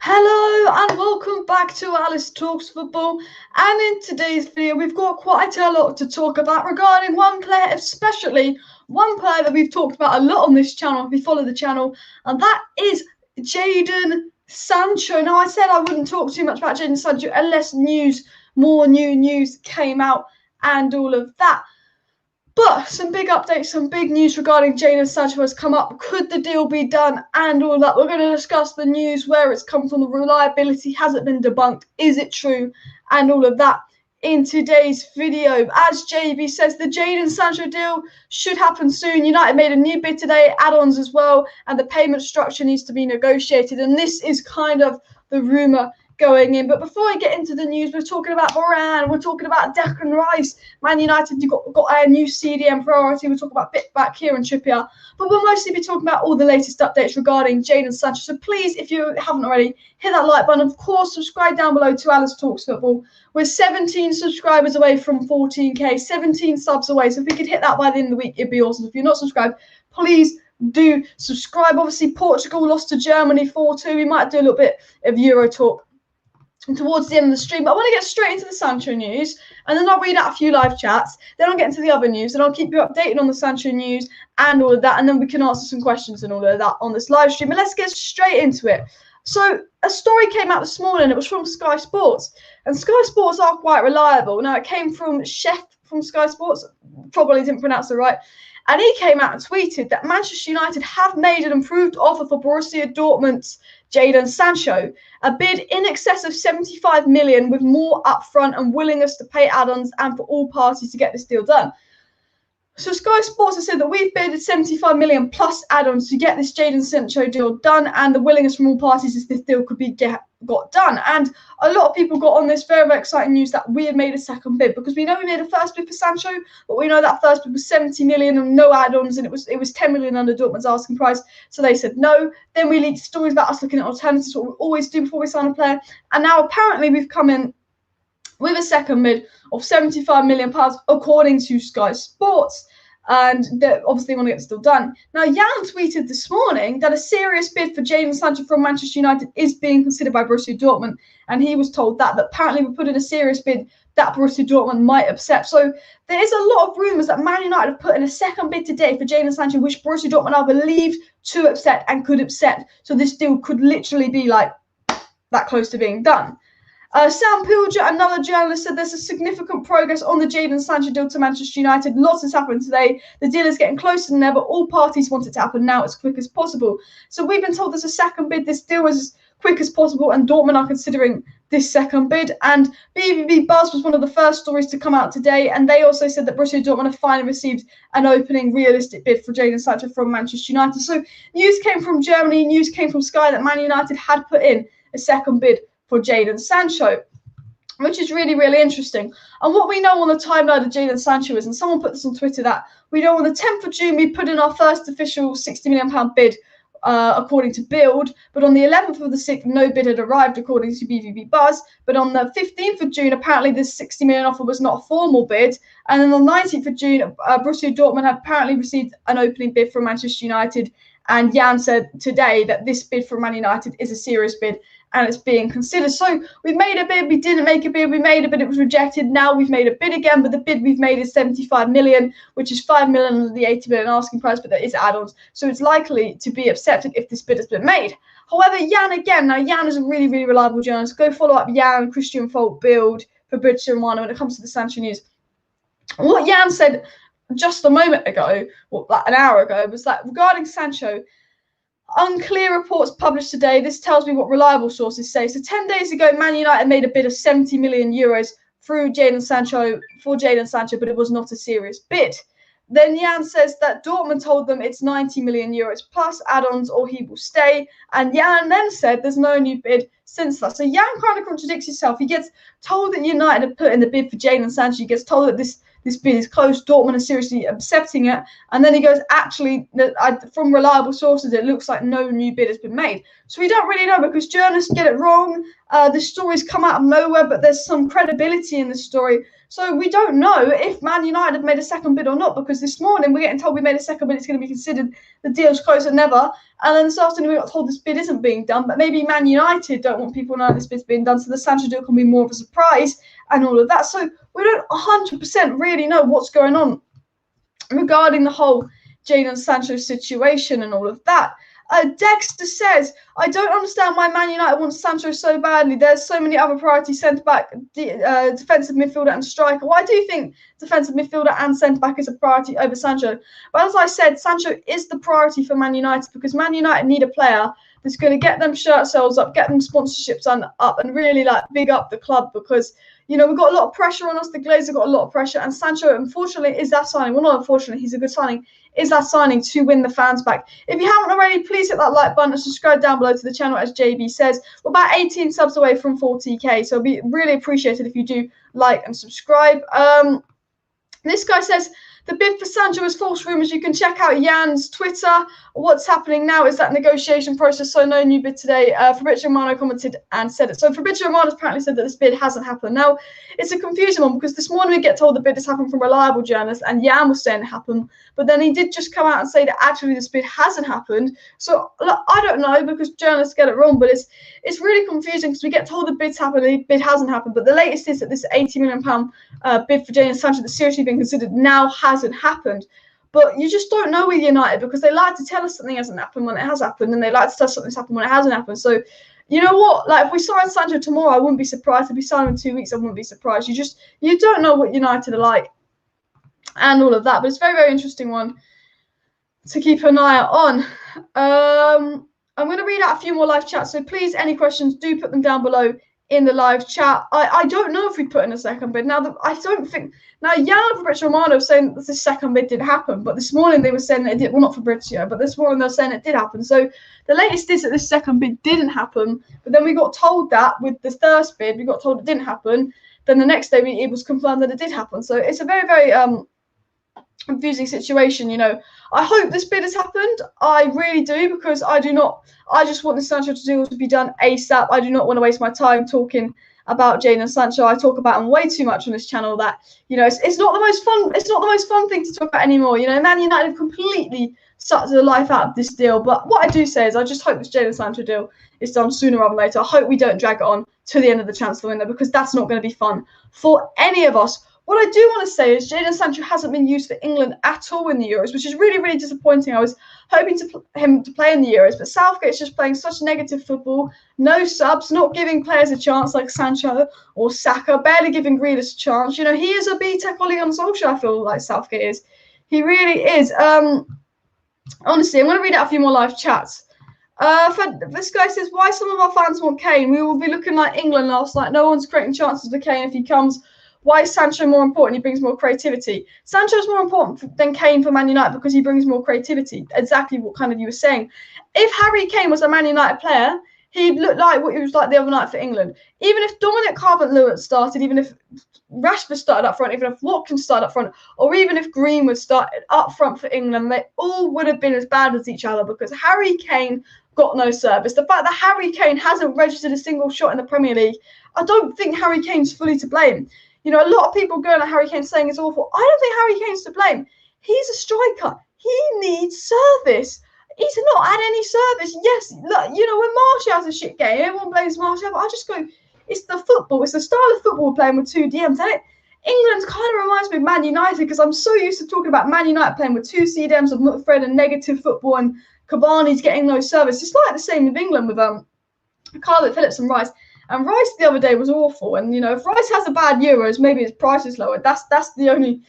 Hello and welcome back to Alice Talks Football, and in today's video we've got quite a lot to talk about regarding one player, especially one player that we've talked about a lot on this channel if you follow the channel, and that is Jadon Sancho. Now I said I wouldn't talk too much about Jadon Sancho unless more new news came out and all of that. But some big updates, some big news regarding Jadon Sancho has come up. Could the deal be done and all that? We're going to discuss the news, where it's come from, the reliability, has it been debunked, is it true, and all of that in today's video. As JB says, the Jadon Sancho deal should happen soon. United made a new bid today, add-ons as well, and the payment structure needs to be negotiated. And this is kind of the rumour going in. But before I get into the news, we're talking about Varane, we're talking about Declan Rice, Man United, you've got a new CDM priority, we'll talk about back here and Trippier, but we'll mostly be talking about all the latest updates regarding Jadon Sancho. So please, if you haven't already, hit that like button. Of course, subscribe down below to Alice Talks Football. We're 17 subscribers away from 14k, 17 subs away, so if we could hit that by the end of the week, it'd be awesome. If you're not subscribed, please do subscribe. Obviously, Portugal lost to Germany 4-2. We might do a little bit of Euro talk towards the end of the stream, but I want to get straight into the Sancho news, and then I'll read out a few live chats, then I'll get into the other news, and I'll keep you updated on the Sancho news and all of that, and then we can answer some questions and all of that on this live stream. But let's get straight into it. So a story came out this morning. It was from Sky Sports, and Sky Sports are quite reliable. Now, it came from Chef from Sky Sports, probably didn't pronounce it right, and he came out and tweeted that Manchester United have made an improved offer for Borussia Dortmund's Jadon Sancho, a bid in excess of 75 million with more upfront and willingness to pay add-ons and for all parties to get this deal done. So Sky Sports has said that we've bid 75 million plus add-ons to get this Jadon Sancho deal done, and the willingness from all parties is this deal could be got done. And a lot of people got on this very, very exciting news that we had made a second bid, because we know we made a first bid for Sancho, but we know that first bid was 70 million and no add-ons, and it was 10 million under Dortmund's asking price. So they said no. Then we leaked stories about us looking at alternatives, what we always do before we sign a player. And now apparently we've come in with a second bid of £75 million, according to Sky Sports. And they obviously want to get this deal done. Now, Jan tweeted this morning that a serious bid for Jadon Sancho from Manchester United is being considered by Borussia Dortmund. And he was told that apparently we put in a serious bid that Borussia Dortmund might accept. So there is a lot of rumours that Man United have put in a second bid today for Jadon Sancho, which Borussia Dortmund are believed to accept and could accept. So this deal could literally be like that close to being done. Sam Pilger, another journalist, said there's a significant progress on the Jadon Sancho deal to Manchester United. Lots has happened today. The deal is getting closer than ever. All parties want it to happen now as quick as possible. So we've been told there's a second bid. This deal is as quick as possible, and Dortmund are considering this second bid. And BVB Buzz was one of the first stories to come out today, and they also said that Borussia Dortmund have finally received an opening realistic bid for Jadon Sancho from Manchester United. So news came from Germany, news came from Sky that Man United had put in a second bid for Jadon Sancho, which is really, really interesting. And what we know on the timeline of Jadon Sancho is, and someone put this on Twitter, that we know on the 10th of June we put in our first official £60 million bid, according to Build, but on the 11th of the 6th, no bid had arrived, according to BVB Buzz. But on the 15th of June, apparently this 60 million offer was not a formal bid. And then on the 19th of June, Borussia Dortmund had apparently received an opening bid from Manchester United. And Jan said today that this bid from Man United is a serious bid and it's being considered. So we made a bid, we didn't make a bid, we made a bid, it was rejected. Now we've made a bid again, but the bid we've made is 75 million, which is 5 million under the 80 million asking price, but there is add-ons. So it's likely to be accepted if this bid has been made. However, Jan again, now Jan is a really, really reliable journalist. Go follow up Jan, Christian Folk, Build, Fabrizio Romano when it comes to the Sancho news. What Jan said just a moment ago, or like an hour ago, was that regarding Sancho, unclear reports published today. This tells me what reliable sources say. So 10 days ago, Man United made a bid of 70 million euros through Jadon Sancho for Jadon Sancho, but it was not a serious bid. Then Jan says that Dortmund told them it's 90 million euros plus add-ons or he will stay. And Jan then said there's no new bid since that. So Jan kind of contradicts himself. He gets told that United have put in the bid for Jadon Sancho. He gets told that this bid is close. Dortmund is seriously accepting it. And then he goes, actually, from reliable sources, it looks like no new bid has been made. So we don't really know, because journalists get it wrong. The stories come out of nowhere, but there's some credibility in the story. So we don't know if Man United have made a second bid or not, because this morning we're getting told we made a second bid, it's going to be considered, the deal's closer than ever. And then this afternoon we got told this bid isn't being done, but maybe Man United don't want people knowing this bid's being done, so the Sancho deal can be more of a surprise and all of that. So we don't 100% really know what's going on regarding the whole Jadon Sancho situation and all of that. Dexter says, I don't understand why Man United wants Sancho so badly. There's so many other priorities, centre-back, defensive midfielder and striker. Why do you think defensive midfielder and centre-back is a priority over Sancho? But as I said, Sancho is the priority for Man United, because Man United need a player that's going to get them shirt sales up, get them sponsorships up, and really like big up the club, because we've got a lot of pressure on us. The Glazers have got a lot of pressure, and Sancho, unfortunately, is that signing. Well, not unfortunately, he's a good signing. Is that signing to win the fans back? If you haven't already, please hit that like button and subscribe down below to the channel. As JB says, we're about 18 subs away from 40k, so it'd be really appreciated if you do like and subscribe. This guy says, the bid for Sancho is false rumours. You can check out Jan's Twitter. What's happening now is that negotiation process, so no new bid today. Fabrizio Romano commented and said it. So Fabrizio Romano apparently said that this bid hasn't happened. Now, it's a confusing one, because this morning we get told the bid has happened from reliable journalists, and Jan was saying it happened, but then he did just come out and say that actually this bid hasn't happened. So look, I don't know, because journalists get it wrong, but it's really confusing, because we get told the bid's happened and the bid hasn't happened. But the latest is that this £80 million bid for Jadon Sancho that's seriously being considered now hasn't happened. But you just don't know with United, because they like to tell us something hasn't happened when it has happened, and they like to tell us something's happened when it hasn't happened. So you know what? Like, if we sign Sancho tomorrow, I wouldn't be surprised. If we sign him in 2 weeks, I wouldn't be surprised. You don't know what United are like and all of that. But it's a very, very interesting one to keep an eye out on. I'm going to read out a few more live chats, so please, any questions, do put them down below in the live chat. I don't know if we put in a second bid. Now, I don't think... Now, Jan and Fabrizio Romano are saying that this second bid did happen, but this morning they were saying that it did. Well, not Fabrizio, but this morning they were saying it did happen. So the latest is that this second bid didn't happen, but then we got told that with the first bid, we got told it didn't happen. Then the next day it was confirmed that it did happen. So it's a very, very confusing situation. I hope this bid has happened. I really do, because I just want the Sancho deal to be done ASAP. I do not want to waste my time talking about Jadon Sancho. I talk about him way too much on this channel that, it's not the most fun. It's not the most fun thing to talk about anymore. Man United have completely sucked the life out of this deal. But what I do say is I just hope this Jadon Sancho deal is done sooner rather than later. I hope we don't drag it on to the end of the transfer window, because that's not going to be fun for any of us. What I do want to say is Jadon Sancho hasn't been used for England at all in the Euros, which is really, really disappointing. I was hoping him to play in the Euros, but Southgate's just playing such negative football. No subs, not giving players a chance like Sancho or Saka, barely giving Grealish a chance. He is a B-Tech Ole on Solskjaer, I feel like Southgate is. He really is. Honestly, I'm going to read out a few more live chats. This guy says, why some of our fans want Kane? We will be looking like England last night. No one's creating chances for Kane if he comes. Why is Sancho more important? He brings more creativity. Sancho's more important than Kane for Man United because he brings more creativity. Exactly what kind of you were saying. If Harry Kane was a Man United player, he'd look like what he was like the other night for England. Even if Dominic Calvert-Lewin started, even if Rashford started up front, even if Watkins started up front, or even if Greenwood started up front for England, they all would have been as bad as each other because Harry Kane got no service. The fact that Harry Kane hasn't registered a single shot in the Premier League, I don't think Harry Kane's fully to blame. A lot of people going at Harry Kane saying it's awful. I don't think Harry Kane's to blame. He's a striker. He needs service. He's not had any service. Yes, look, when Martial has a shit game, everyone blames Martial, but I just go, it's the football. It's the style of football we're playing with two DMs. And England kind of reminds me of Man United because I'm so used to talking about Man United playing with two CDMs of Fred and negative football and Cavani's getting no service. It's like the same with England with Carlet Phillips and Rice. And Rice the other day was awful. And, if Rice has a bad Euros, maybe his price is lower. That's the only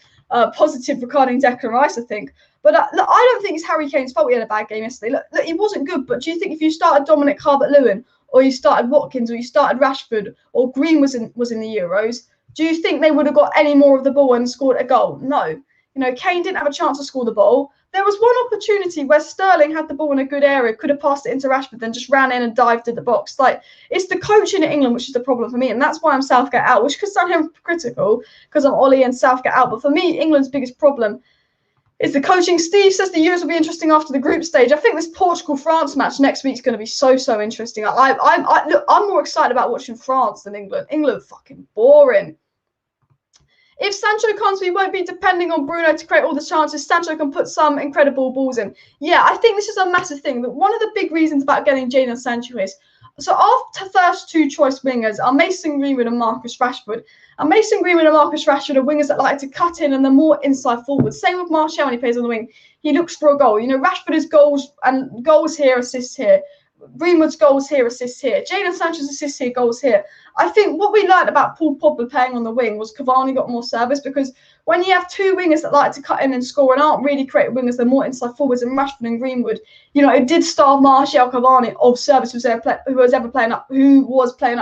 positive regarding Declan Rice, I think. But look, I don't think it's Harry Kane's fault he had a bad game yesterday. Look, he wasn't good. But do you think if you started Dominic Calvert-Lewin or you started Watkins or you started Rashford or Green was in the Euros, do you think they would have got any more of the ball and scored a goal? No. Kane didn't have a chance to score the ball. There was one opportunity where Sterling had the ball in a good area, could have passed it into Rashford, then just ran in and dived to the box. It's the coaching in England which is the problem for me, and that's why I'm Southgate out, which could sound hypocritical because I'm Ollie and Southgate out. But for me, England's biggest problem is the coaching. Steve says the Euros will be interesting after the group stage. I think this Portugal-France match next week is going to be so interesting. I'm more excited about watching France than England. England fucking boring. If Sancho comes, we won't be depending on Bruno to create all the chances. Sancho can put some incredible balls in. Yeah, I think this is a massive thing. But one of the big reasons about getting Jadon Sancho is, so our first two choice wingers are Mason Greenwood and Marcus Rashford. And Mason Greenwood and Marcus Rashford are wingers that like to cut in and they're more inside forward. Same with Martial when he plays on the wing. He looks for a goal. You know, Rashford is goals here, assists here. Greenwood's goals here, assists here. Jadon Sancho's assists here, goals here. I think what we liked about Paul Pogba playing on the wing was Cavani got more service, because when you have two wingers that like to cut in and score and aren't really creative wingers, they're more inside forwards, and Rashford and Greenwood, you know, it did starve Martial Cavani of service who was playing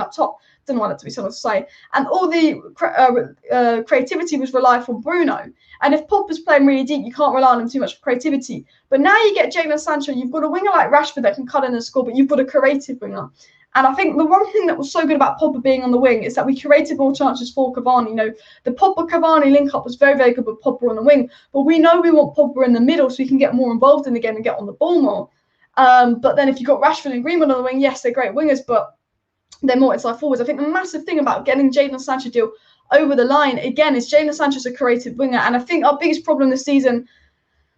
up top. Didn't want it to be someone to say. And all the creativity was relied on Bruno. And if Pogba's playing really deep, you can't rely on him too much for creativity. But now you get Jadon Sancho, you've got a winger like Rashford that can cut in and score, but you've got a creative winger. And I think the one thing that was so good about Pogba being on the wing is that we created more chances for Cavani. You know, the Pogba-Cavani link-up was very, very good with Pogba on the wing. But we know we want Pogba in the middle so he can get more involved in the game and get on the ball more. But then if you've got Rashford and Greenwood on the wing, yes, they're great wingers, but they're more inside forwards. I think the massive thing about getting Jadon Sancho deal over the line, again, is Jadon Sancho's a creative winger. And I think our biggest problem this season,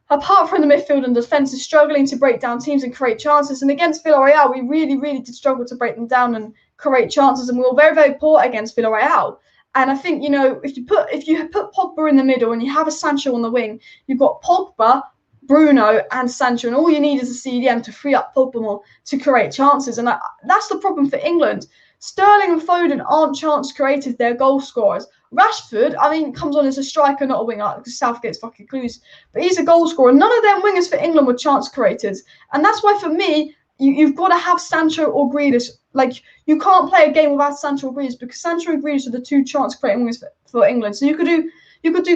apart from the midfield and defence, is struggling to break down teams and create chances. And against Villarreal, we really, really did struggle to break them down and create chances. And we were very, very poor against Villarreal. And I think, you know, if you put Pogba in the middle and you have a Sancho on the wing, you've got Pogba, Bruno and Sancho, and all you need is a CDM to free up Pogba more to create chances. And that's the problem for England. Sterling and Foden aren't chance creators, they're goal scorers. Rashford, I mean, comes on as a striker, not a winger, because Southgate's fucking clues, but he's a goal scorer. None of them wingers for England were chance creators. And that's why, for me, you've got to have Sancho or Grealish. Like, you can't play a game without Sancho or Grealish, because Sancho and Grealish are the two chance creating wingers for England. So you could do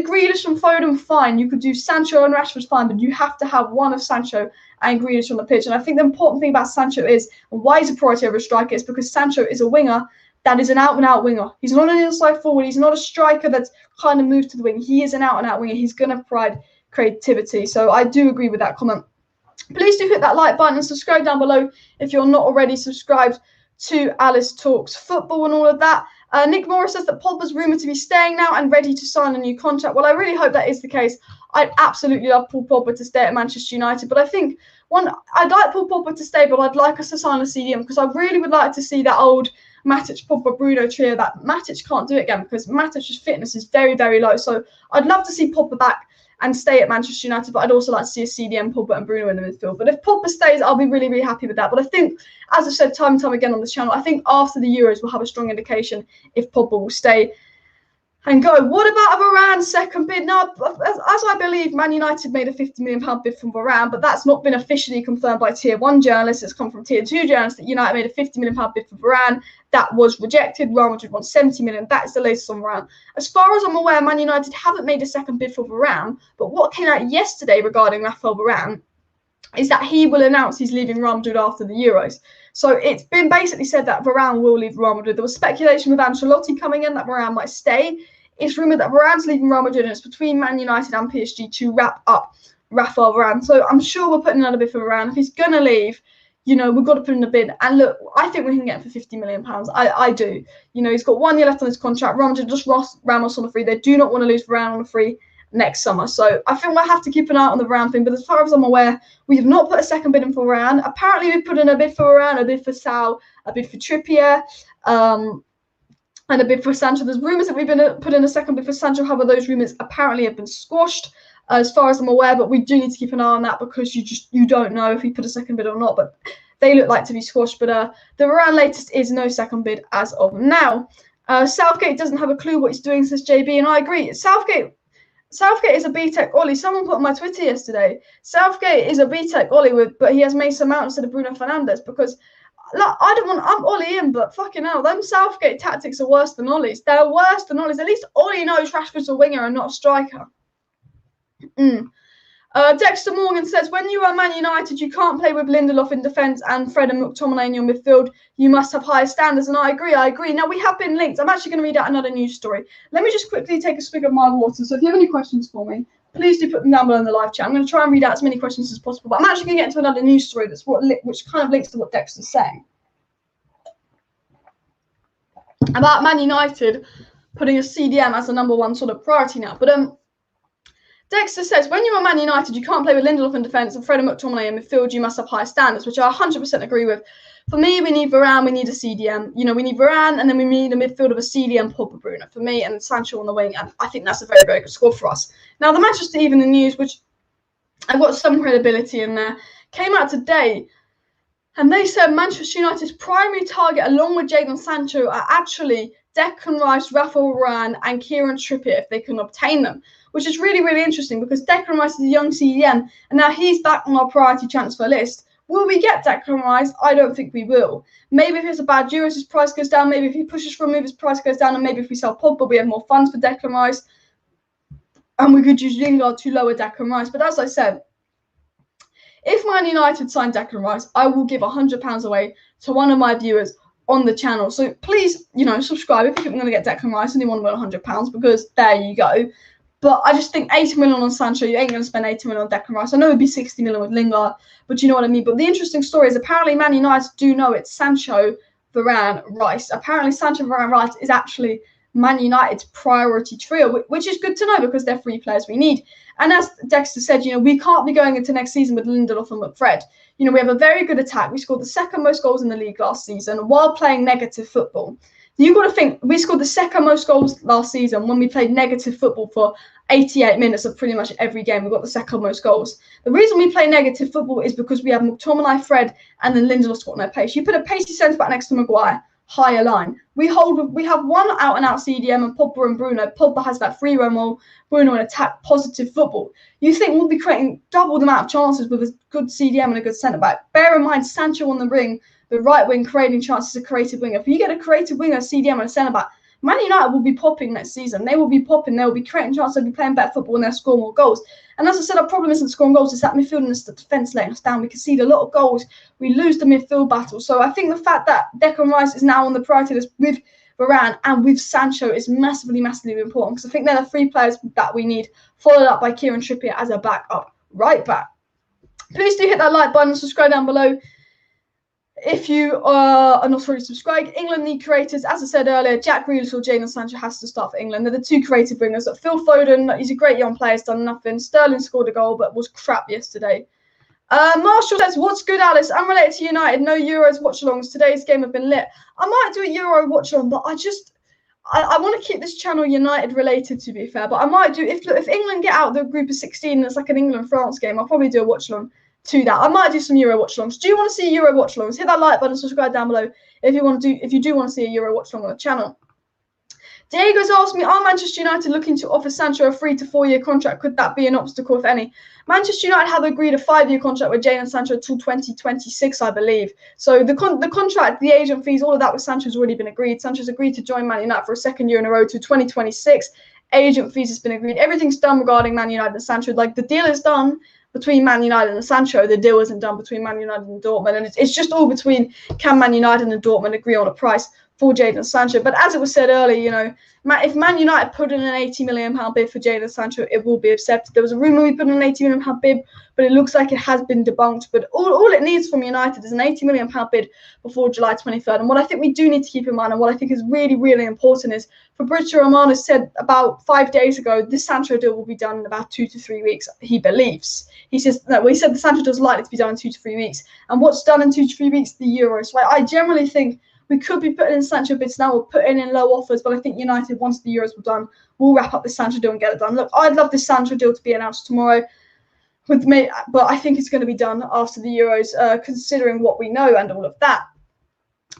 Grealish and Foden, fine. You could do Sancho and Rashford, fine. But you have to have one of Sancho and Grealish on the pitch. And I think the important thing about Sancho is, and why he's a priority over a striker, is because Sancho is a winger that is an out-and-out winger. He's not an inside forward. He's not a striker that's kind of moved to the wing. He is an out-and-out winger. He's going to provide creativity. So I do agree with that comment. Please do hit that like button and subscribe down below if you're not already subscribed to Alice Talks Football and all of that. Nick Morris says that Pogba's rumoured to be staying now and ready to sign a new contract. Well, I really hope that is the case. I'd absolutely love Paul Pogba to stay at Manchester United. But I think, I'd like Paul Pogba to stay, but I'd like us to sign a CDM, because I really would like to see that old Matic, Pogba, Bruno trio. That Matic can't do it again because Matic's fitness is very, very low. So I'd love to see Pogba back and stay at Manchester United, but I'd also like to see a CDM, Pogba and Bruno in the midfield. But if Pogba stays, I'll be really, really happy with that. But I think, as I've said time and time again on this channel, I think after the Euros we'll have a strong indication if Pogba will stay and go. What about a Varane second bid? Now, as I believe, Man United made a £50 million bid from Varane, but that's not been officially confirmed by Tier 1 journalists. It's come from Tier 2 journalists that United made a £50 million bid for Varane. That was rejected. Real Madrid wants £70 million. That is the latest on Varane. As far as I'm aware, Man United haven't made a second bid for Varane, but what came out yesterday regarding Rafael Varane is that he will announce he's leaving Real Madrid after the Euros. So it's been basically said that Varane will leave Real Madrid. There was speculation with Ancelotti coming in that Varane might stay. It's rumoured that Varane's leaving Real Madrid, and it's between Man United and PSG to wrap up Rafael Varane. So I'm sure we're putting another bid for Varane. If he's going to leave, you know, we've got to put in a bid. And look, I think we can get him for £50 million. I do. You know, he's got 1 year left on his contract. Real Madrid just lost Ramos on the free. They do not want to lose Varane on the free next summer. So I think we'll have to keep an eye on the Varane thing. But as far as I'm aware, we have not put a second bid in for Varane. Apparently, we put in a bid for Varane, a bid for Sal, a bid for Trippier, and a bid for Sancho. There's rumours that we've been put in a second bid for Sancho. However, those rumours apparently have been squashed, as far as I'm aware. But we do need to keep an eye on that, because you don't know if we put a second bid or not. But they look like to be squashed. But the Varane latest is no second bid as of now. Southgate doesn't have a clue what he's doing, says JB, and I agree. Southgate is a B-Tech Ollie. Someone put on my Twitter yesterday, Southgate is a B-Tech Ollie, but he has Mason Mount instead of Bruno Fernandes, because look, I'm Ollie in, but fucking hell, them Southgate tactics are worse than Ollie's. They're worse than Ollie's. At least Ollie knows Rashford's a winger and not a striker. Dexter Morgan says, when you are Man United, you can't play with Lindelof in defence and Fred and McTominay in your midfield. You must have higher standards, and I agree. Now, we have been linked. I'm actually going to read out another news story. Let me just quickly take a swig of my water. So if you have any questions for me, please do put them down below in the live chat. I'm going to try and read out as many questions as possible, but I'm actually going to get into another news story which kind of links to what Dexter's saying about Man United putting a CDM as the #1 sort of priority now. But Dexter says, when you're Man United, you can't play with Lindelof in defence and Fred and McTominay in midfield. You must have high standards, which I 100% agree with. For me, we need Varane, we need a CDM. You know, we need Varane, and then we need a midfield of a CDM, Pogba, Bruno for me, and Sancho on the wing. And I think that's a very, very good squad for us. Now, the Manchester Evening News, which I've got some credibility in there, came out today. And they said Manchester United's primary target, along with Jadon Sancho, are actually Declan Rice, Rafael Varane, and Kieran Trippier if they can obtain them, which is really, really interesting because Declan Rice is a young CDM, and now he's back on our priority transfer list. Will we get Declan Rice? I don't think we will. Maybe if it's a bad Euros, his price goes down. Maybe if he pushes for a move, his price goes down. And maybe if we sell Pogba, we have more funds for Declan Rice. And we could use Lingard to lower Declan Rice. But as I said, if Man United sign Declan Rice, I will give £100 away to one of my viewers on the channel. So please, you know, subscribe if you think we're going to get Declan Rice and you want to win £100 because there you go. But I just think 80 million on Sancho, you ain't going to spend 80 million on Declan Rice. I know it'd be 60 million with Lingard, but you know what I mean. But the interesting story is apparently Man United do know it's Sancho, Varane, Rice. Apparently Sancho, Varane, Rice is actually Man United's priority trio, which is good to know because they're 3 players we need. And as Dexter said, you know, we can't be going into next season with Lindelof and McFred. You know, we have a very good attack. We scored the 2nd most goals in the league last season while playing negative football. You've got to think, we scored the 2nd most goals last season when we played negative football for 88 minutes of pretty much every game. We got the 2nd most goals. The reason we play negative football is because we have McTominay, Fred, and then Lindelof's got no pace. You put a pacey centre-back next to Maguire, higher line. We have one out-and-out CDM and Pogba and Bruno. Pogba has that free run role. Bruno an attack, positive football. You think we'll be creating double the amount of chances with a good CDM and a good centre-back. Bear in mind, Sancho on the ring, the right wing creating chances, a creative winger. If you get a creative winger, CDM and a centre-back, Man United will be popping next season. They will be popping. They will be creating chances. They'll be playing better football and they'll score more goals. And as I said, our problem isn't scoring goals. It's that midfield and the defence letting us down. We concede a lot of goals. We lose the midfield battle. So I think the fact that Declan Rice is now on the priority list with Varane and with Sancho is massively, massively important because I think they're the 3 players that we need, followed up by Kieran Trippier as a backup right back. Please do hit that like button and subscribe down below if you are not already subscribed. England need creators. As I said earlier, Jack Grealish or Jadon Sancho has to start for England. They're the 2 creative wingers. Phil Foden, he's a great young player, has done nothing. Sterling scored a goal but was crap yesterday. Marshall says, what's good, Alice? Unrelated to United, no Euros watch-alongs. Today's game have been lit. I might do a Euro watch-along, but I want to keep this channel United related, to be fair. But I might do, if England get out the group of 16 and it's like an England-France game, I'll probably do a watch-along to that. I might do some Euro watch-alongs. Do you want to see Euro watch-alongs? Hit that like button, subscribe down below if you do want to see a Euro watch-along on the channel. Diego's asked me, are Manchester United looking to offer Sancho a 3 to 4 year contract? Could that be an obstacle, if any? Manchester United have agreed a 5-year contract with Jadon Sancho until 2026, I believe. So the contract, the agent fees, all of that with Sancho's already been agreed. Sancho's agreed to join Man United for a 2nd year in a row to 2026. Agent fees has been agreed. Everything's done regarding Man United and Sancho. Like, the deal is done between Man United and Sancho. The deal isn't done between Man United and Dortmund. And it's just all between, can Man United and Dortmund agree on a price for Jadon Sancho? But as it was said earlier, you know, if Man United put in an £80 million bid for Jadon Sancho, it will be accepted. There was a rumour we put in an £80 million bid, but it looks like it has been debunked. But all it needs from United is an £80 million bid before July 23rd. And what I think we do need to keep in mind, and what I think is really, really important, is Fabrizio Romano said about 5 days ago, this Sancho deal will be done in about 2 to 3 weeks, he believes. He says, no, well, he said the Sancho deal is likely to be done in 2 to 3 weeks. And what's done in 2 to 3 weeks? The Euros. Right? I generally think we could be putting in Sancho bids now or putting in low offers, but I think United, once the Euros were done, will wrap up this Sancho deal and get it done. Look, I'd love this Sancho deal to be announced tomorrow with me, but I think it's going to be done after the Euros, considering what we know and all of that.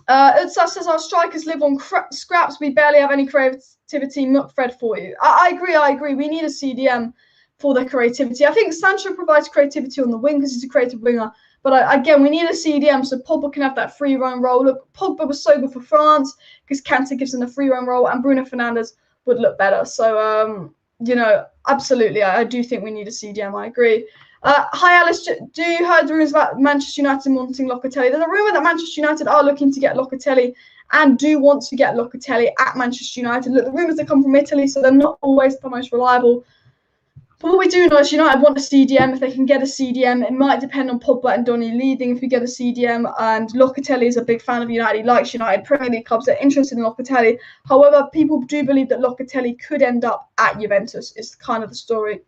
Utsa says, our strikers live on scraps. We barely have any creativity. McFred for you. I agree. We need a CDM for the creativity. I think Sancho provides creativity on the wing because he's a creative winger. But again, we need a CDM so Pogba can have that free run role. Look, Pogba was so good for France because Kante gives him the free run role, and Bruno Fernandes would look better. So, you know, absolutely, I do think we need a CDM. I agree. Hi, Alice. Do you heard rumours about Manchester United wanting Locatelli? There's a rumour that Manchester United are looking to get Locatelli and do want to get Locatelli at Manchester United. Look, the rumours that come from Italy, so they're not always the most reliable. But what we do know is United want a CDM. If they can get a CDM, it might depend on Pogba and Donny leading if we get a CDM. And Locatelli is a big fan of United. He likes United. Premier League clubs are interested in Locatelli. However, people do believe that Locatelli could end up at Juventus, is kind of the story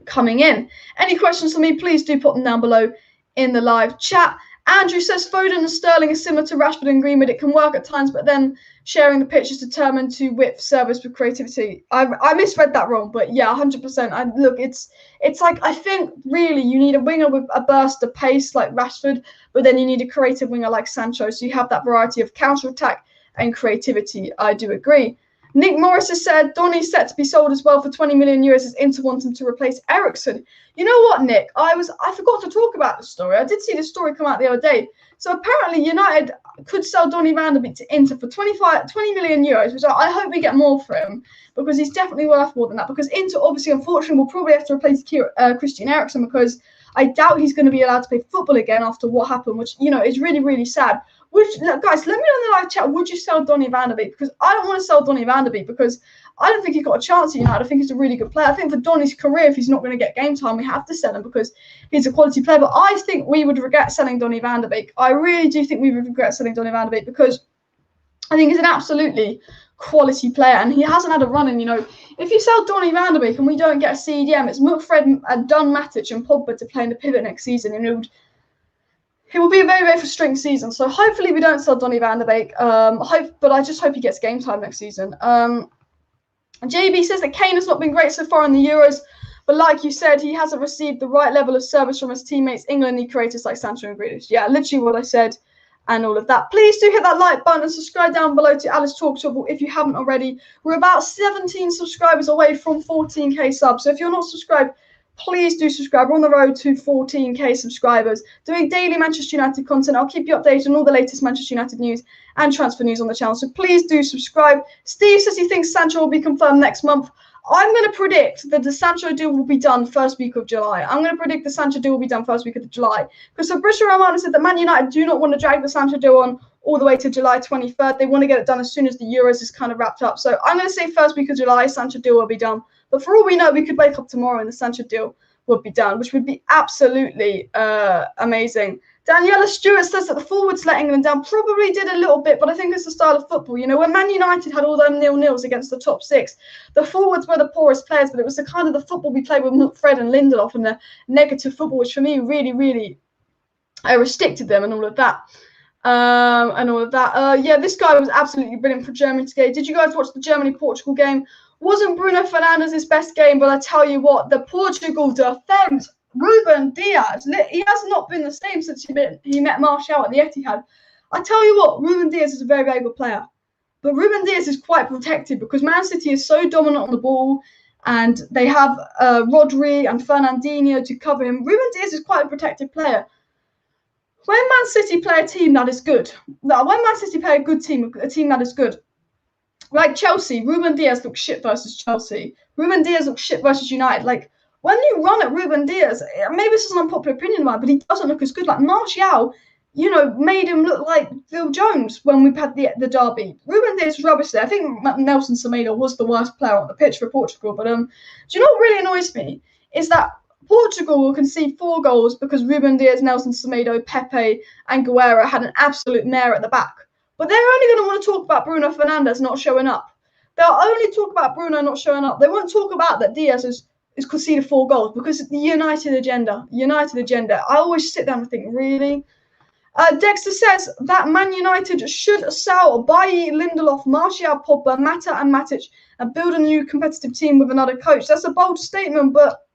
coming in. Any questions for me, please do put them down below in the live chat. Andrew says Foden and Sterling are similar to Rashford and Greenwood. It can work at times, but then sharing the pitch is determined to whip service with creativity. I misread that wrong, but yeah, 100%. Look, it's like, I think really you need a winger with a burst of pace like Rashford, but then you need a creative winger like Sancho. So you have that variety of counter-attack and creativity. I do agree. Nick Morris has said Donny's set to be sold as well for 20 million euros as Inter wants him to replace Eriksen. You know what, Nick? I forgot to talk about the story. I did see the story come out the other day. So apparently United could sell Donny van de Beek to Inter for 20 million euros, which I hope we get more for him, because he's definitely worth more than that. Because Inter, obviously, unfortunately, will probably have to replace Christian Eriksen, because I doubt he's going to be allowed to play football again after what happened, which, you know, is really, really sad. Guys, let me know in the live chat, would you sell Donny van de Beek? Because I don't want to sell Donny van de Beek because I don't think he's got a chance at United. I think he's a really good player. I think for Donny's career, if he's not going to get game time, we have to sell him because he's a quality player. But I think we would regret selling Donny van de Beek. I really do think we would regret selling Donny van de Beek because I think he's an absolutely quality player and he hasn't had a run in, you know. If you sell Donny van de Beek and we don't get a CDM, it's Fred, Dunn, Matic and Pogba to play in the pivot next season, and it will be a very, very frustrating season. So hopefully we don't sell Donny van de Beek. But I just hope he gets game time next season. JB says that Kane has not been great so far in the Euros, but like you said, he hasn't received the right level of service from his teammates. England need creators like Sancho and Grealish. Yeah, literally what I said and all of that. Please do hit that like button and subscribe down below to Alice Talks Football if you haven't already. We're about 17 subscribers away from 14k subs. So if you're not subscribed, please do subscribe. We're on the road to 14k subscribers. Doing daily Manchester United content. I'll keep you updated on all the latest Manchester United news and transfer news on the channel. So please do subscribe. Steve says he thinks Sancho will be confirmed next month. I'm going to predict that the Sancho deal will be done first week of July. I'm going to predict the Sancho deal will be done first week of July. Because Fabrizio Romano said that Man United do not want to drag the Sancho deal on all the way to July 23rd. They want to get it done as soon as the Euros is kind of wrapped up. So I'm going to say first week of July, Sancho deal will be done. But for all we know, we could wake up tomorrow and the Sancho deal would be done, which would be absolutely amazing. Daniela Stewart says that the forwards let England down. Probably did a little bit, but I think it's the style of football. You know, when Man United had all them 0-0s against the top six, the forwards were the poorest players, but it was the kind of the football we played with Fred and Lindelof and the negative football, which for me really, really restricted them and all of that. Yeah, this guy was absolutely brilliant for Germany today. Did you guys watch the Germany-Portugal game? Wasn't Bruno Fernandes' best game, but I tell you what, the Portugal defence, Ruben Diaz, he has not been the same since he met Martial at the Etihad. I tell you what, Ruben Diaz is a very, very good player. But Ruben Diaz is quite protected because Man City is so dominant on the ball and they have Rodri and Fernandinho to cover him. Ruben Diaz is quite a protected player. When Man City play a team that is good, when Man City play a good team, a team that is good, like Chelsea, Ruben Diaz looks shit versus Chelsea. Ruben Diaz looks shit versus United. Like, when you run at Ruben Diaz, maybe this is an unpopular opinion of mine, but he doesn't look as good. Like, Martial, you know, made him look like Phil Jones when we had the derby. Ruben Diaz was rubbish there. I think Nelson Semedo was the worst player on the pitch for Portugal. But do you know what really annoys me? Is that Portugal will concede 4 goals because Ruben Diaz, Nelson Semedo, Pepe, and Guerra had an absolute mare at the back. But they're only going to want to talk about Bruno Fernandes not showing up. They'll only talk about Bruno not showing up. They won't talk about that Diaz is conceded 4 goals because it's the United agenda. United agenda. I always sit down and think, really? Dexter says that Man United should sell or buy Lindelof, Martial, Pogba, Mata and Matic and build a new competitive team with another coach. That's a bold statement, but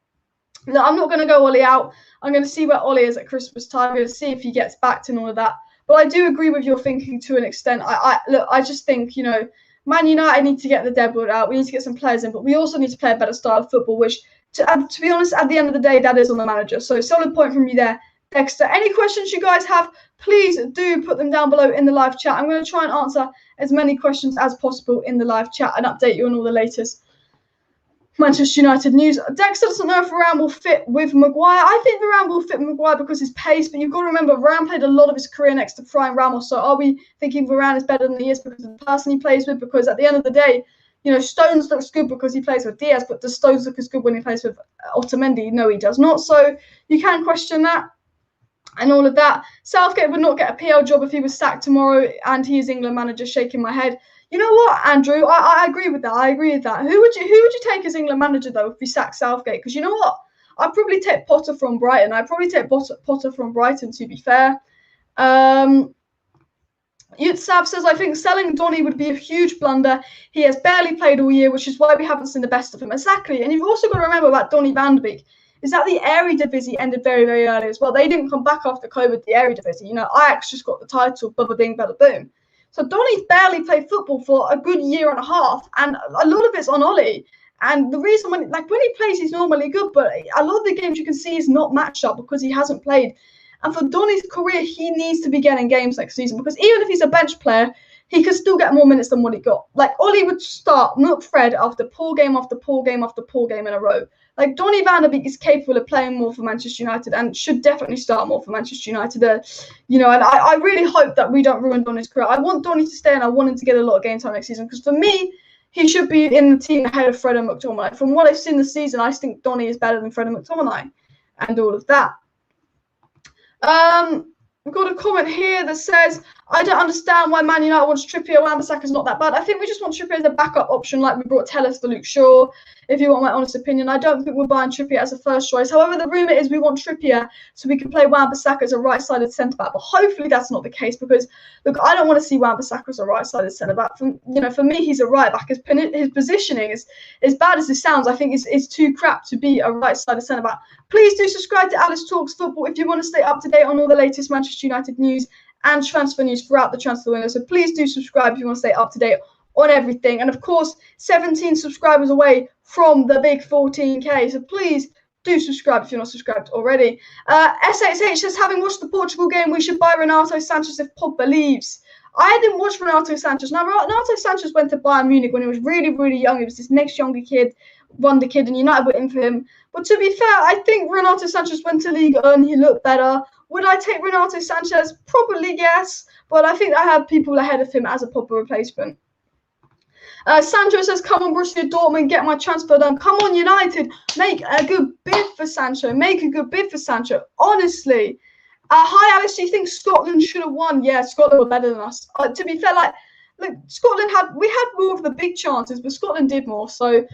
no, I'm not going to go Ollie out. I'm going to see where Ollie is at Christmas time. I'm going to see if he gets backed and all of that. But I do agree with your thinking to an extent. I just think, you know, Man United need to get the deadwood out. We need to get some players in, but we also need to play a better style of football, which, to be honest, at the end of the day, that is on the manager. So solid point from you there, Dexter. Any questions you guys have, please do put them down below in the live chat. I'm going to try and answer as many questions as possible in the live chat and update you on all the latest Manchester United news. Dexter doesn't know if Varane will fit with Maguire. I think Varane will fit with Maguire because his pace, but you've got to remember Varane played a lot of his career next to Prime Ramos. So are we thinking Varane is better than he is because of the person he plays with? Because at the end of the day, Stones looks good because he plays with Diaz, but does Stones look as good when he plays with Otamendi? No, he does not. So you can question that and all of that. Southgate would not get a PL job if he was sacked tomorrow, and he is England manager. Shaking my head. You know what, Andrew? I agree with that. Who would you take as England manager though if we sack Southgate? Because you know what, I'd probably take Potter from Brighton. To be fair. Sav says, I think selling Donny would be a huge blunder. He has barely played all year, which is why we haven't seen the best of him. Exactly. And you've also got to remember about Donny van de Beek is that the Eredivisie ended very, very early as well. They didn't come back after COVID, the Eredivisie. Ajax just got the title, bada bing, bada boom. So Donny's barely played football for a good year and a half, and a lot of it's on Ollie. And the reason when he plays, he's normally good, but a lot of the games you can see he's not matched up because he hasn't played. And for Donny's career, he needs to be getting games next season because even if he's a bench player, he could still get more minutes than what he got. Ollie would start, not Fred, after poor game after poor game after poor game in a row. Donny van de Beek is capable of playing more for Manchester United and should definitely start more for Manchester United. And I really hope that we don't ruin Donny's career. I want Donny to stay and I want him to get a lot of game time next season because for me, he should be in the team ahead of Fred and McTominay. From what I've seen this season, I think Donny is better than Fred and McTominay and all of that. We've got a comment here that says, I don't understand why Man United wants Trippier. Wan-Bissaka's not that bad. I think we just want Trippier as a backup option, like we brought Tellus for Luke Shaw. If you want my honest opinion, I don't think we're buying Trippier as a first choice. However, the rumour is we want Trippier so we can play Wan-Bissaka as a right-sided centre-back. But hopefully that's not the case because, look, I don't want to see Wan-Bissaka as a right-sided centre-back. For me, he's a right-back. His positioning is, as bad as it sounds, I think is too crap to be a right-sided centre-back. Please do subscribe to Alice Talks Football if you want to stay up to date on all the latest Manchester United news and transfer news throughout the transfer window. So please do subscribe if you want to stay up to date on everything. And of course, 17 subscribers away from the big 14K. So please do subscribe if you're not subscribed already. SHH says, having watched the Portugal game, we should buy Renato Sanchez if Pogba leaves. I didn't watch Renato Sanchez. Now, Renato Sanchez went to Bayern Munich when he was really, really young. He was this next younger kid, wonder kid, and United were in for him. But to be fair, I think Renato Sanchez went to Ligue 1. He looked better. Would I take Renato Sanchez? Probably yes. But I think I have people ahead of him as a Pogba replacement. Sancho says, come on, Borussia Dortmund, get my transfer done. Come on, United, make a good bid for Sancho. Honestly. Hi, Alice, do you think Scotland should have won? Yeah, Scotland were better than us. To be fair, look, Scotland had more of the big chances, but Scotland did more. So,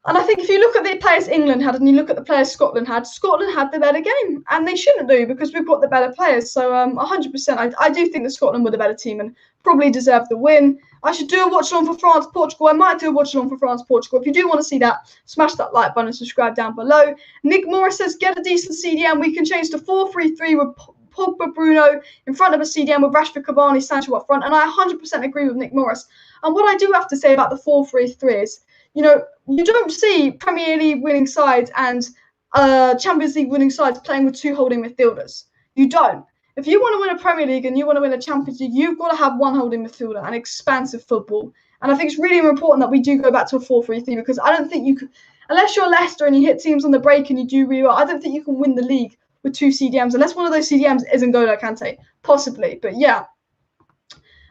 and I think if you look at the players England had and you look at the players Scotland had the better game. And they shouldn't do because we've got the better players. So 100%, I do think that Scotland were the better team and probably deserved the win. I should do a watch-along for France-Portugal. I might do a watch-along for France-Portugal. If you do want to see that, smash that like button and subscribe down below. Nick Morris says, get a decent CDM. We can change to 4-3-3 with Pogba, Bruno in front of a CDM with Rashford, Cavani, Sancho up front. And I 100% agree with Nick Morris. And what I do have to say about the 4-3-3 is, you don't see Premier League winning sides and Champions League winning sides playing with two holding midfielders. You don't. If you want to win a Premier League and you want to win a Champions League, you've got to have one holding midfielder and expansive football. And I think it's really important that we do go back to a 4-3-3 because I don't think you can, unless you're Leicester and you hit teams on the break and you do really well, I don't think you can win the league with two CDMs, unless one of those CDMs is N'Golo Kante, possibly. But yeah.